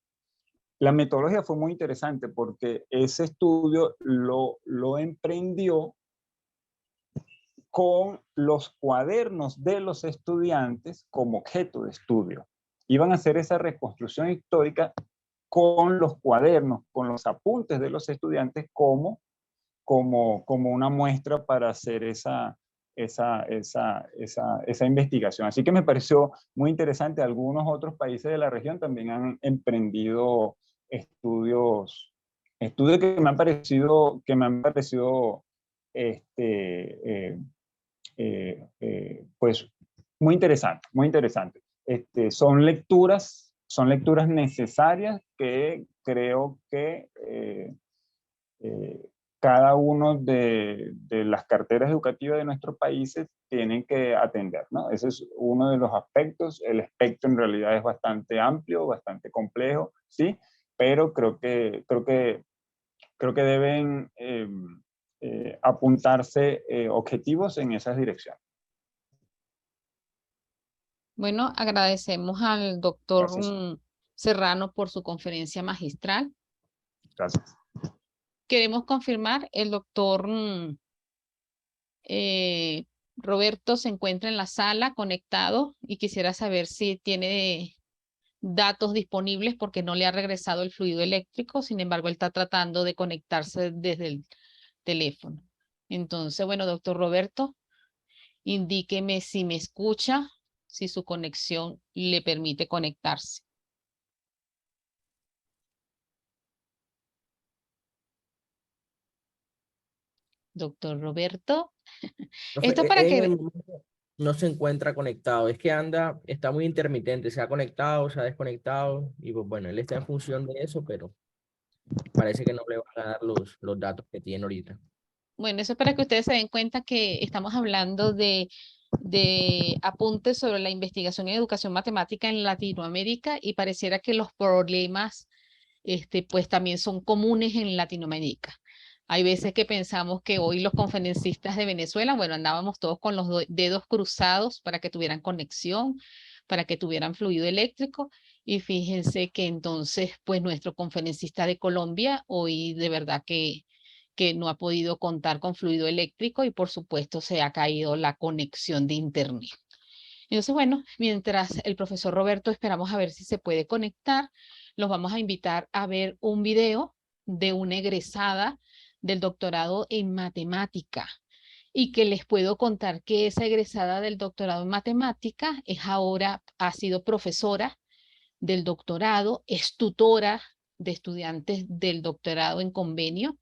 La metodología fue muy interesante porque ese estudio lo emprendió con los cuadernos de los estudiantes como objeto de estudio. Iban a hacer esa reconstrucción histórica con los cuadernos, con los apuntes de los estudiantes como una muestra para hacer esa investigación. Así que me pareció muy interesante. Algunos otros países de la región también han emprendido estudios que me han parecido pues muy interesante, muy interesante. Son lecturas necesarias que creo que cada uno de las carteras educativas de nuestros países tienen que atender, ¿no? Ese es uno de los aspectos. El espectro en realidad es bastante amplio, bastante complejo, ¿sí? Pero creo que deben apuntarse objetivos en esas direcciones. Bueno, agradecemos al doctor Gracias. Serrano por su conferencia magistral. Gracias. Queremos confirmar, el doctor Roberto se encuentra en la sala conectado y quisiera saber si tiene datos disponibles porque no le ha regresado el fluido eléctrico. Sin embargo, él está tratando de conectarse desde el teléfono. Entonces, bueno, doctor Roberto, indíqueme si me escucha, si su conexión le permite conectarse. Doctor Roberto, esto para En el que... momento no se encuentra conectado, es que está muy intermitente, se ha conectado, se ha desconectado, y pues bueno, él está en función de eso, pero parece que no le van a dar los datos que tiene ahorita. Bueno, eso es para que ustedes se den cuenta que estamos hablando de apuntes sobre la investigación en educación matemática en Latinoamérica y pareciera que los problemas pues también son comunes en Latinoamérica. Hay veces que pensamos que hoy los conferencistas de Venezuela, bueno, andábamos todos con los dedos cruzados para que tuvieran conexión, para que tuvieran fluido eléctrico. Y fíjense que entonces, pues nuestro conferencista de Colombia hoy de verdad que no ha podido contar con fluido eléctrico y por supuesto se ha caído la conexión de internet. Entonces, bueno, mientras el profesor Roberto esperamos a ver si se puede conectar, los vamos a invitar a ver un video de una egresada del doctorado en matemática y que les puedo contar que esa egresada del doctorado en matemática ha sido profesora del doctorado, es tutora de estudiantes del doctorado en convenio.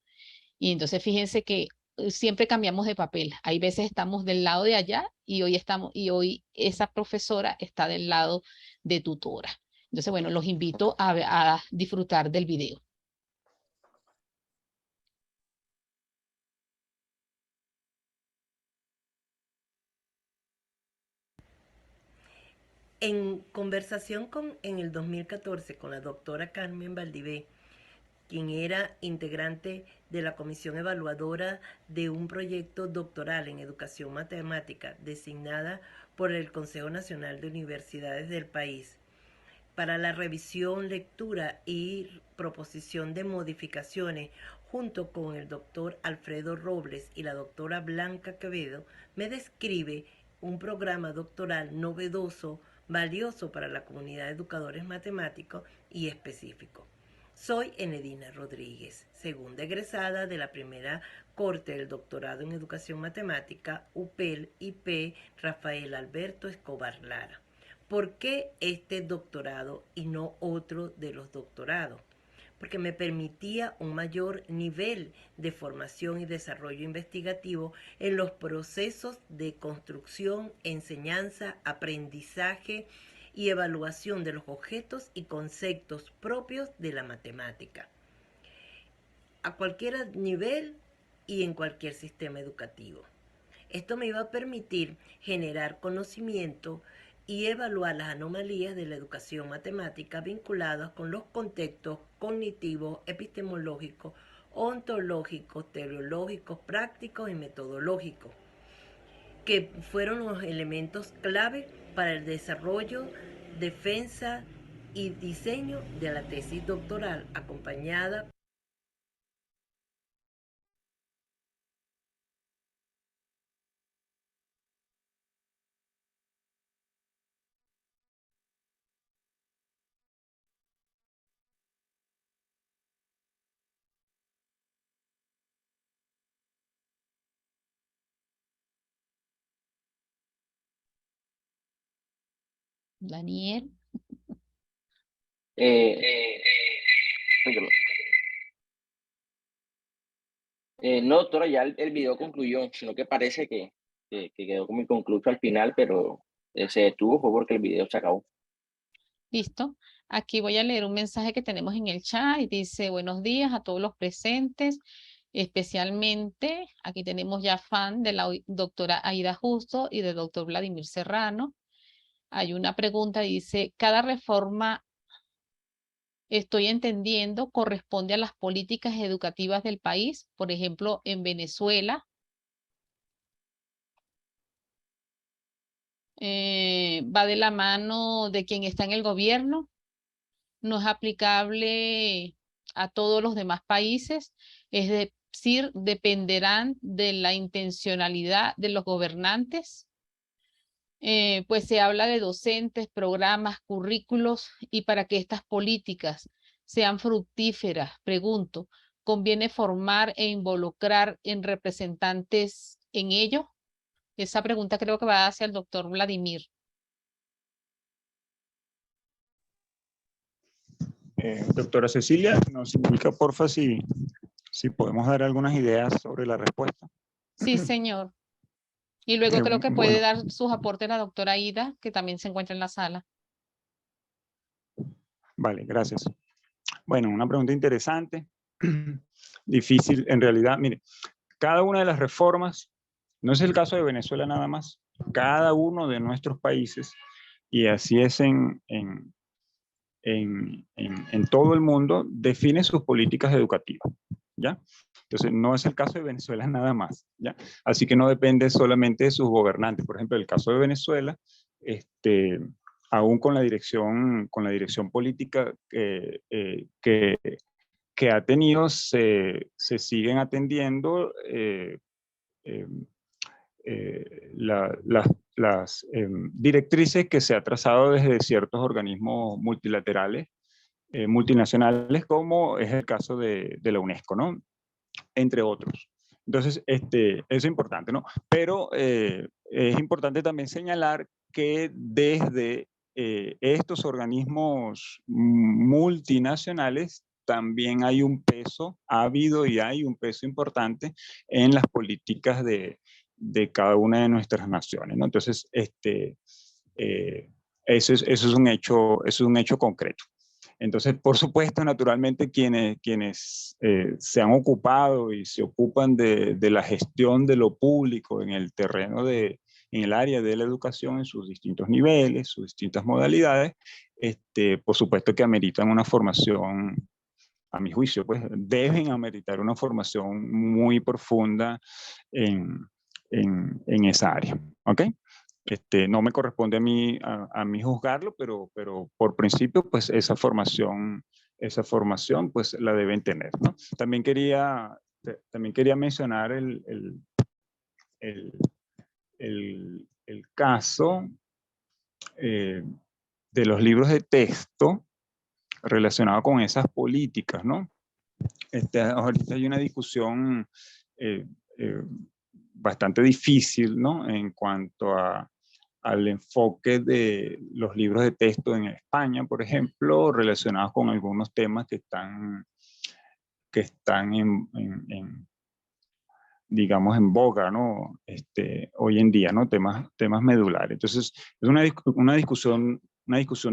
Y entonces fíjense que siempre cambiamos de papel. Hay veces estamos del lado de allá y hoy esa profesora está del lado de tutora. Entonces, bueno, los invito a disfrutar del video. En conversación en el 2014 con la doctora Carmen Valdivia, quien era integrante de la comisión evaluadora de un proyecto doctoral en educación matemática designada por el Consejo Nacional de Universidades del país para la revisión, lectura y proposición de modificaciones, junto con el doctor Alfredo Robles y la doctora Blanca Quevedo, me describe un programa doctoral novedoso, valioso para la comunidad de educadores matemáticos y específico. Soy Enedina Rodríguez, segunda egresada de la primera corte del doctorado en educación matemática UPEL IP Rafael Alberto Escobar Lara. ¿Por qué este doctorado y no otro de los doctorados? Porque me permitía un mayor nivel de formación y desarrollo investigativo en los procesos de construcción, enseñanza, aprendizaje y evaluación de los objetos y conceptos propios de la matemática, a cualquier nivel y en cualquier sistema educativo. Esto me iba a permitir generar conocimiento y evaluar las anomalías de la educación matemática vinculadas con los contextos cognitivos, epistemológicos, ontológicos, teleológicos, prácticos y metodológicos, que fueron los elementos clave para el desarrollo, defensa y diseño de la tesis doctoral, acompañada Daniel. No, doctora, ya el video concluyó, sino que parece que quedó como inconcluso al final, pero se detuvo fue porque el video se acabó. Listo. Aquí voy a leer un mensaje que tenemos en el chat y dice: buenos días a todos los presentes, especialmente aquí tenemos ya fan de la doctora Aida Justo y del doctor Vladimir Serrano. Hay una pregunta, dice: ¿cada reforma, estoy entendiendo, corresponde a las políticas educativas del país? Por ejemplo, en Venezuela, va de la mano de quien está en el gobierno, no es aplicable a todos los demás países, es decir, dependerán de la intencionalidad de los gobernantes. Pues se habla de docentes, programas, currículos, y para que estas políticas sean fructíferas, pregunto, ¿conviene formar e involucrar en representantes en ello? Esa pregunta creo que va hacia el doctor Vladimir. Doctora Cecilia, nos indica porfa si podemos dar algunas ideas sobre la respuesta. Sí, señor. Y luego creo que puede Bueno, dar sus aportes la doctora Aida, que también se encuentra en la sala. vale, gracias. Bueno, una pregunta interesante, difícil en realidad. Mire, cada una de las reformas, no es el caso de Venezuela nada más, cada uno de nuestros países, y así es en todo el mundo, define sus políticas educativas, ¿ya? Entonces, no es el caso de Venezuela nada más, ¿ya? Así que no depende solamente de sus gobernantes. Por ejemplo, el caso de Venezuela, aún con la dirección política que ha tenido, se siguen atendiendo las directrices que se ha trazado desde ciertos organismos multilaterales, multinacionales, como es el caso de la UNESCO, ¿no? Entre otros. Entonces, eso es importante, ¿no? Pero es importante también señalar que desde estos organismos multinacionales también hay un peso, ha habido y hay un peso importante en las políticas de cada una de nuestras naciones, ¿no? Entonces, eso es un hecho concreto. Entonces, por supuesto, naturalmente, quienes se han ocupado y se ocupan de la gestión de lo público en el terreno en el área de la educación en sus distintos niveles, sus distintas modalidades, por supuesto que ameritan una formación, a mi juicio, pues deben ameritar una formación muy profunda en esa área, ¿ok? No me corresponde a mí juzgarlo, pero por principio, pues esa formación pues la deben tener, ¿no? También quería mencionar el caso de los libros de texto relacionado con esas políticas, ¿no? Ahorita hay una discusión bastante difícil, ¿no? En cuanto al enfoque de los libros de texto en España, por ejemplo, relacionados con algunos temas que están digamos, en boga, ¿no? Hoy en día, ¿no? Temas medulares. Entonces, es una discusión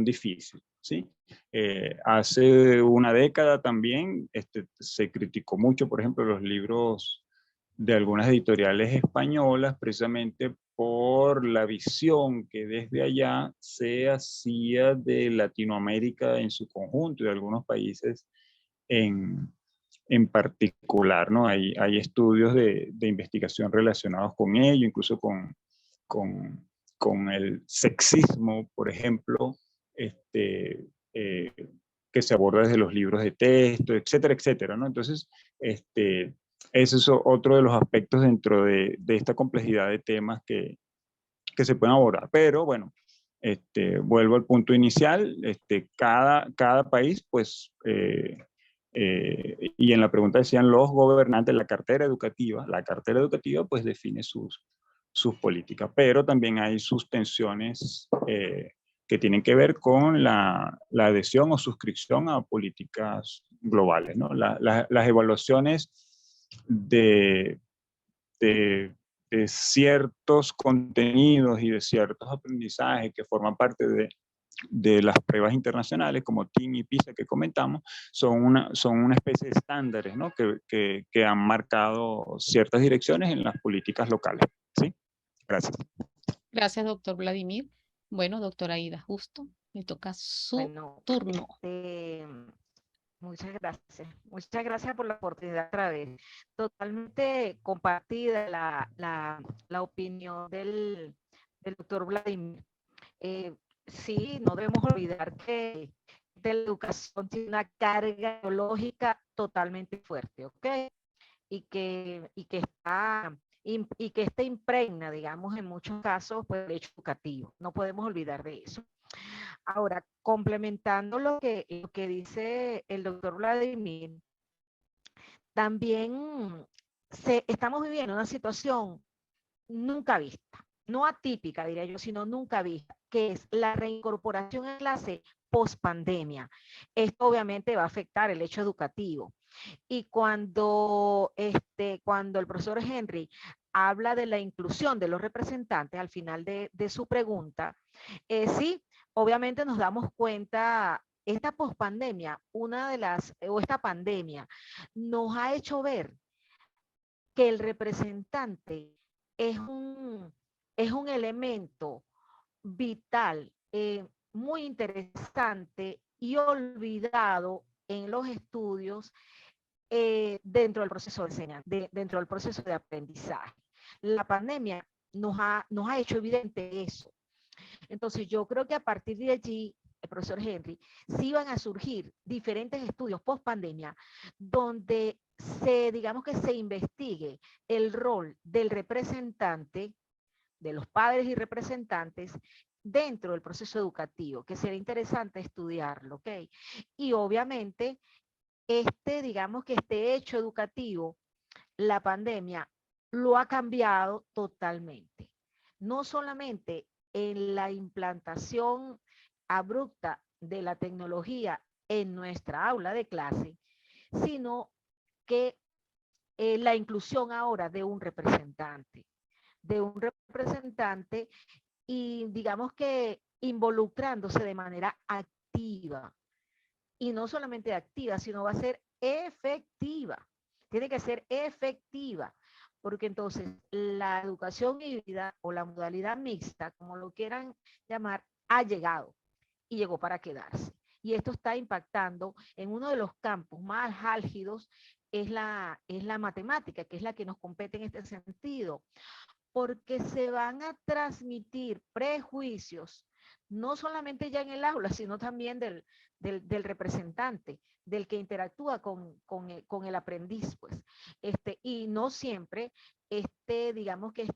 difícil, ¿sí? Hace una década también se criticó mucho, por ejemplo, los libros de algunas editoriales españolas, precisamente por la visión que desde allá se hacía de Latinoamérica en su conjunto y de algunos países en particular, ¿no? Hay estudios de investigación relacionados con ello, incluso con el sexismo, por ejemplo, que se aborda desde los libros de texto, etcétera, etcétera, ¿no? Entonces, ese es otro de los aspectos dentro de esta complejidad de temas que se pueden abordar. Pero bueno, vuelvo al punto inicial, cada país, pues, y en la pregunta decían los gobernantes, la cartera educativa pues define sus políticas, pero también hay sus tensiones que tienen que ver con la adhesión o suscripción a políticas globales, ¿no? Las evaluaciones de ciertos contenidos y de ciertos aprendizajes que forman parte de las pruebas internacionales, como TIMSS y PISA que comentamos, son una especie de estándares, ¿no? que han marcado ciertas direcciones en las políticas locales. ¿Sí? Gracias. Gracias, doctor Vladimir. Bueno, doctora Aida Justo, me toca su turno. Muchas gracias. Muchas gracias por la oportunidad otra vez. Totalmente compartida la opinión del doctor Vladimir. Sí, no debemos olvidar que la educación tiene una carga ideológica totalmente fuerte, ¿ok? Y que está impregna, digamos, en muchos casos, por el hecho educativo. No podemos olvidar de eso. Ahora, complementando lo que dice el doctor Vladimir, también estamos viviendo una situación nunca vista, no atípica, diría yo, sino nunca vista, que es la reincorporación en clase post-pandemia. Esto obviamente va a afectar el hecho educativo. Y cuando el profesor Henry habla de la inclusión de los representantes al final de su pregunta, sí, obviamente nos damos cuenta, esta pospandemia, esta pandemia nos ha hecho ver que el representante es un elemento vital, muy interesante y olvidado en los estudios dentro del proceso de enseñanza, dentro del proceso de aprendizaje. La pandemia nos ha hecho evidente eso. Entonces yo creo que a partir de allí, el profesor Henry, sí van a surgir diferentes estudios post pandemia donde digamos que se investigue el rol del representante, de los padres y representantes dentro del proceso educativo, que sería interesante estudiarlo, ¿ok? Y obviamente digamos que este hecho educativo, la pandemia, lo ha cambiado totalmente. No solamente en la implantación abrupta de la tecnología en nuestra aula de clase, sino que la inclusión ahora de un representante y digamos que involucrándose de manera activa. Y no solamente activa, sino va a ser efectiva. Tiene que ser efectiva, porque entonces la educación híbrida o la modalidad mixta, como lo quieran llamar, ha llegado y llegó para quedarse. Y esto está impactando en uno de los campos más álgidos, es la matemática, que es la que nos compete en este sentido, porque se van a transmitir prejuicios, no solamente ya en el aula, sino también del representante, del que interactúa con el aprendiz, pues. Y no siempre, digamos que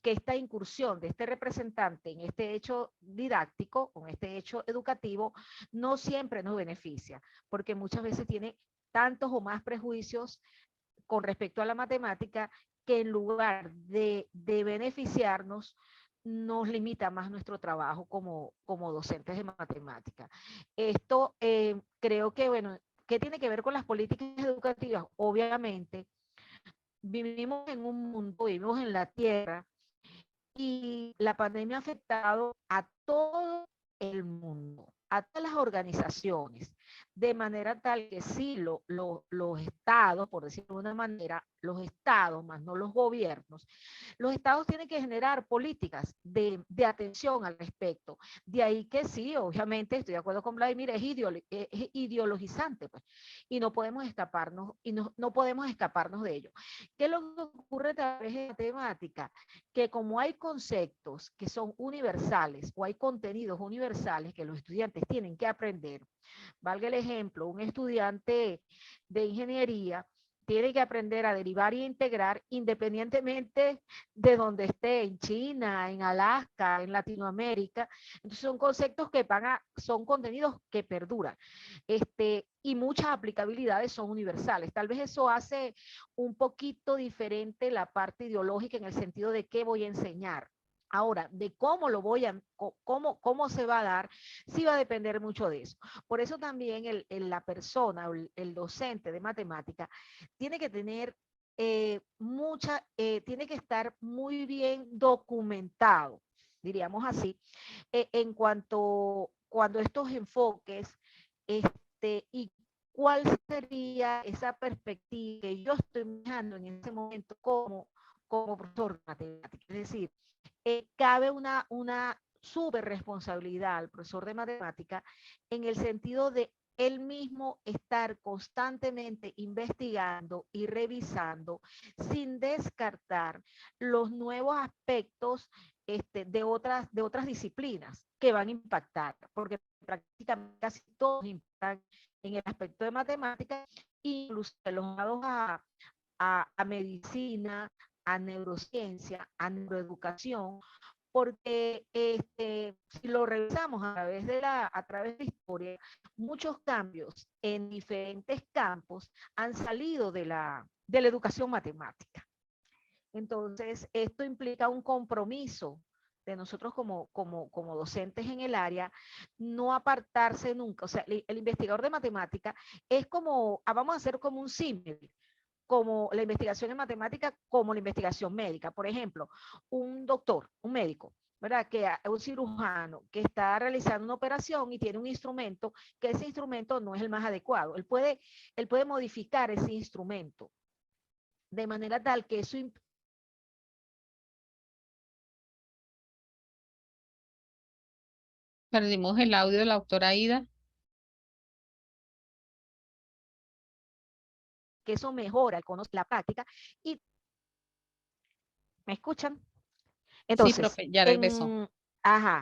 esta incursión de este representante en este hecho didáctico, con este hecho educativo, no siempre nos beneficia, porque muchas veces tiene tantos o más prejuicios con respecto a la matemática que en lugar de beneficiarnos, nos limita más nuestro trabajo como docentes de matemática. Esto creo que, bueno, ¿qué tiene que ver con las políticas educativas? Obviamente, vivimos en un mundo, vivimos en la Tierra, y la pandemia ha afectado a todo el mundo, a todas las organizaciones, de manera tal que sí los estados, por decirlo de una manera, los estados, más no los gobiernos, los estados tienen que generar políticas de atención al respecto. De ahí que sí, obviamente, estoy de acuerdo con Vladimir, es ideologizante, pues, y no podemos escaparnos, no podemos escaparnos de ello. ¿Qué es lo que ocurre a través de la temática? Que como hay conceptos que son universales o hay contenidos universales que los estudiantes tienen que aprender, valga el ejemplo, un estudiante de ingeniería tiene que aprender a derivar e integrar independientemente de donde esté, en China, en Alaska, en Latinoamérica. Entonces son conceptos que son contenidos que perduran. Y muchas aplicabilidades son universales. Tal vez eso hace un poquito diferente la parte ideológica en el sentido de qué voy a enseñar. Ahora, de cómo lo voy a, cómo se va a dar, sí va a depender mucho de eso. Por eso también la persona, el docente de matemática, tiene que tener tiene que estar muy bien documentado, diríamos así, en cuando estos enfoques, y cuál sería esa perspectiva que yo estoy manejando en ese momento como profesor de matemática. Es decir, cabe una súper responsabilidad al profesor de matemática en el sentido de él mismo estar constantemente investigando y revisando sin descartar los nuevos aspectos de otras disciplinas que van a impactar, porque prácticamente casi todos impactan en el aspecto de matemática, incluso los dados a medicina, a neurociencia, a neuroeducación, porque si lo revisamos a través de la historia, muchos cambios en diferentes campos han salido de la educación matemática. Entonces, esto implica un compromiso de nosotros como docentes en el área, no apartarse nunca. O sea, el investigador de matemática es como, vamos a hacer como un símil, como la investigación en matemática, como la investigación médica. Por ejemplo, un doctor, un médico, ¿verdad? Un cirujano que está realizando una operación y tiene un instrumento, que ese instrumento no es el más adecuado. Él puede modificar ese instrumento de manera tal que eso Perdimos el audio de la doctora Aida. que eso mejora el conocimiento, la práctica. Y ¿me escuchan? Entonces, sí, profe, ya regresó. Ajá.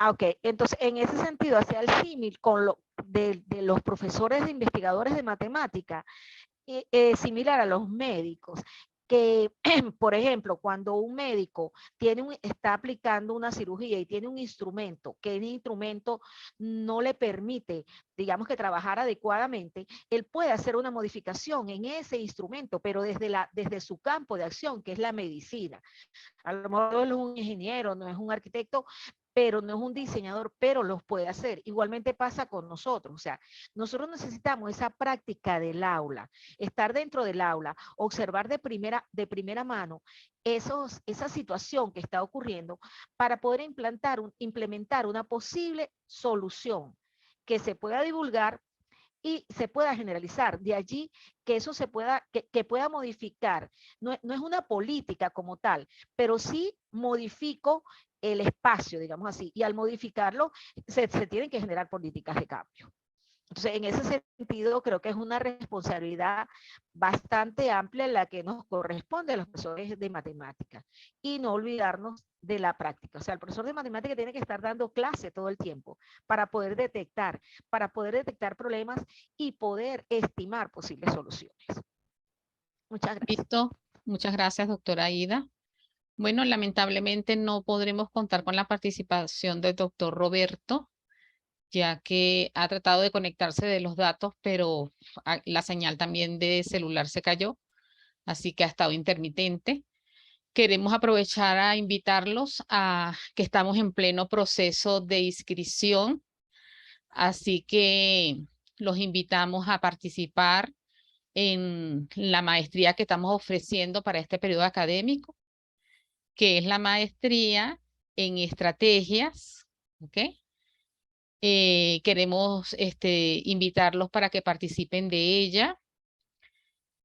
Ok, entonces en ese sentido, hacia el símil con de los profesores de investigadores de matemática, similar a los médicos, que, por ejemplo, cuando un médico está aplicando una cirugía y tiene un instrumento, que el instrumento no le permite, digamos, que trabajar adecuadamente, él puede hacer una modificación en ese instrumento, pero desde su campo de acción, que es la medicina. A lo mejor no es un ingeniero, no es un arquitecto, pero no es un diseñador, pero los puede hacer. Igualmente pasa con nosotros, o sea, nosotros necesitamos esa práctica del aula, estar dentro del aula, observar de primera mano esa situación que está ocurriendo para poder implementar una posible solución que se pueda divulgar y se pueda generalizar. De allí que eso que pueda modificar. No es una política como tal, pero sí modifico el espacio, digamos así, y al modificarlo se tienen que generar políticas de cambio. Entonces, en ese sentido, creo que es una responsabilidad bastante amplia la que nos corresponde a los profesores de matemáticas y no olvidarnos de la práctica. O sea, el profesor de matemáticas tiene que estar dando clase todo el tiempo para poder detectar problemas y poder estimar posibles soluciones. Muchas gracias. Listo. Muchas gracias, doctora Aida. Bueno, lamentablemente no podremos contar con la participación del doctor Roberto, ya que ha tratado de conectarse de los datos, pero la señal también de celular se cayó, así que ha estado intermitente. Queremos aprovechar a invitarlos a que estamos en pleno proceso de inscripción, así que los invitamos a participar en la maestría que estamos ofreciendo para este periodo académico, que es la maestría en estrategias, ¿ok? Queremos invitarlos para que participen de ella.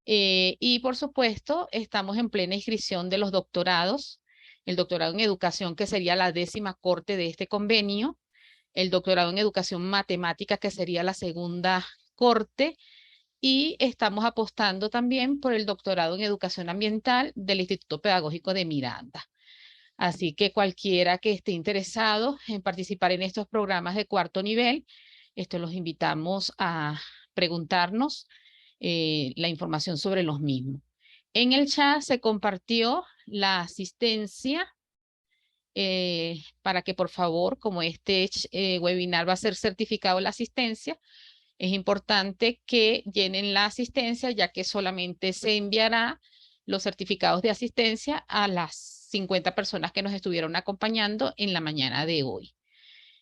Y por supuesto, estamos en plena inscripción de los doctorados. El doctorado en educación, que sería la 10ª corte de este convenio. El doctorado en educación matemática, que sería la 2ª corte. Y estamos apostando también por el doctorado en educación ambiental del Instituto Pedagógico de Miranda. Así que cualquiera que esté interesado en participar en estos programas de 4º nivel, los invitamos a preguntarnos la información sobre los mismos. En el chat se compartió la asistencia para que por favor, como este webinar va a ser certificado la asistencia, es importante que llenen la asistencia, ya que solamente se enviará los certificados de asistencia a las 50 personas que nos estuvieron acompañando en la mañana de hoy.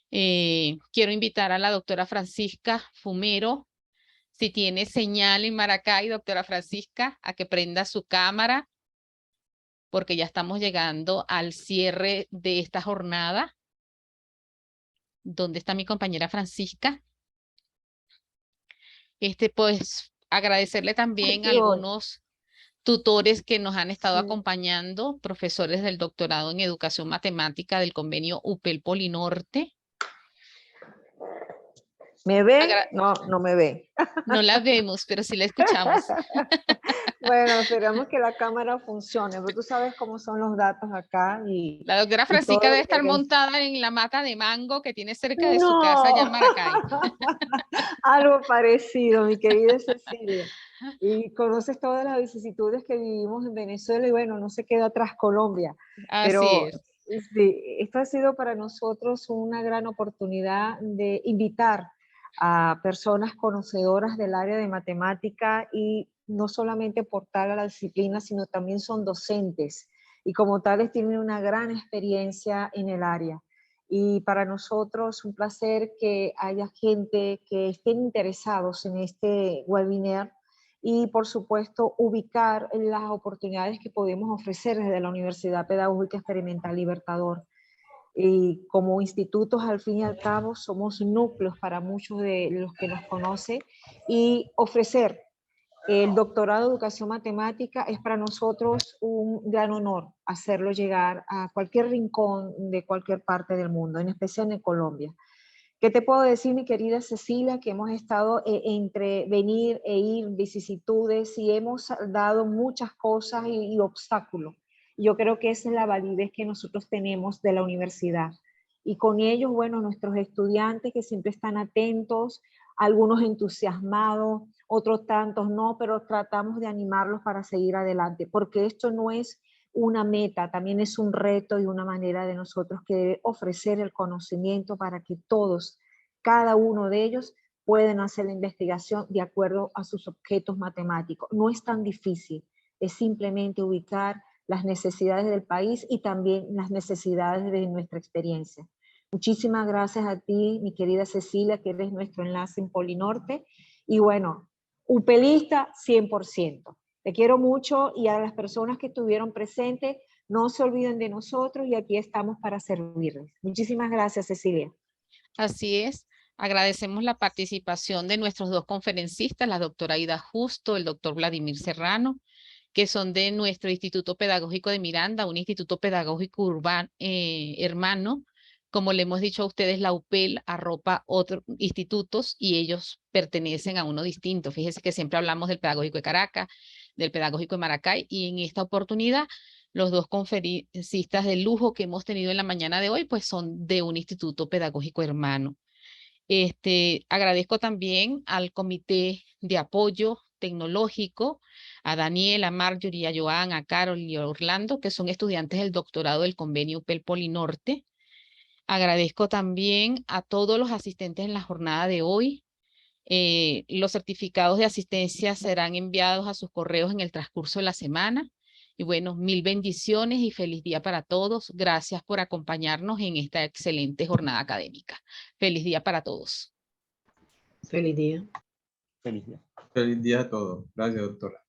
Quiero invitar a la doctora Francisca Fumero, si tiene señal en Maracay, doctora Francisca, a que prenda su cámara, porque ya estamos llegando al cierre de esta jornada. ¿Dónde está mi compañera Francisca? Pues agradecerle también a algunos tutores que nos han estado acompañando, profesores del doctorado en educación matemática del convenio UPEL Polinorte. ¿Me ven? No, no me ven. No la vemos, pero sí la escuchamos. Bueno, esperamos que la cámara funcione, pero tú sabes cómo son los datos acá. La doctora Francisca debe estar montada en la mata de mango que tiene cerca de su No. casa allá en Maracay. Algo parecido, mi querida Cecilia. Y conoces todas las vicisitudes que vivimos en Venezuela y bueno, no se queda atrás Colombia. Así es. Sí, esto ha sido para nosotros una gran oportunidad de invitar a personas conocedoras del área de matemática y no solamente portar a la disciplina, sino también son docentes y como tales tienen una gran experiencia en el área. Y para nosotros un placer que haya gente que estén interesados en este webinar y por supuesto ubicar las oportunidades que podemos ofrecer desde la Universidad Pedagógica Experimental Libertador. Y como institutos, al fin y al cabo, somos núcleos para muchos de los que nos conocen y ofrecer el doctorado de educación matemática es para nosotros un gran honor hacerlo llegar a cualquier rincón de cualquier parte del mundo, en especial en Colombia. ¿Qué te puedo decir, mi querida Cecilia? Que hemos estado entre venir e ir, vicisitudes, y hemos dado muchas cosas y obstáculos. Yo creo que esa es la validez que nosotros tenemos de la universidad. Y con ellos, bueno, nuestros estudiantes que siempre están atentos, algunos entusiasmados, otros tantos no, pero tratamos de animarlos para seguir adelante, porque esto no es una meta, también es un reto y una manera de nosotros que debe ofrecer el conocimiento para que todos, cada uno de ellos, puedan hacer la investigación de acuerdo a sus objetos matemáticos. No es tan difícil, es simplemente ubicar las necesidades del país y también las necesidades de nuestra experiencia. Muchísimas gracias a ti, mi querida Cecilia, que eres nuestro enlace en Polinorte. Y bueno, upelista 100%. Te quiero mucho y a las personas que estuvieron presentes, no se olviden de nosotros y aquí estamos para servirles. Muchísimas gracias, Cecilia. Así es. Agradecemos la participación de nuestros dos conferencistas, la doctora Aida Justo, el doctor Vladimir Serrano, que son de nuestro Instituto Pedagógico de Miranda, un instituto pedagógico urbano, hermano. Como le hemos dicho a ustedes, la UPEL arropa otros institutos y ellos pertenecen a uno distinto. Fíjense que siempre hablamos del Pedagógico de Caracas, del Pedagógico de Maracay, y en esta oportunidad los dos conferencistas de lujo que hemos tenido en la mañana de hoy, pues son de un instituto pedagógico hermano. Agradezco también al Comité de Apoyo Tecnológico, a Daniel, a Marjorie, a Joan, a Carol y a Orlando, que son estudiantes del doctorado del convenio UPEL Polinorte. Agradezco también a todos los asistentes en la jornada de hoy. Los certificados de asistencia serán enviados a sus correos en el transcurso de la semana. Y bueno, mil bendiciones y feliz día para todos. Gracias por acompañarnos en esta excelente jornada académica. Feliz día para todos. Feliz día. Feliz día. Feliz día a todos. Gracias, doctora.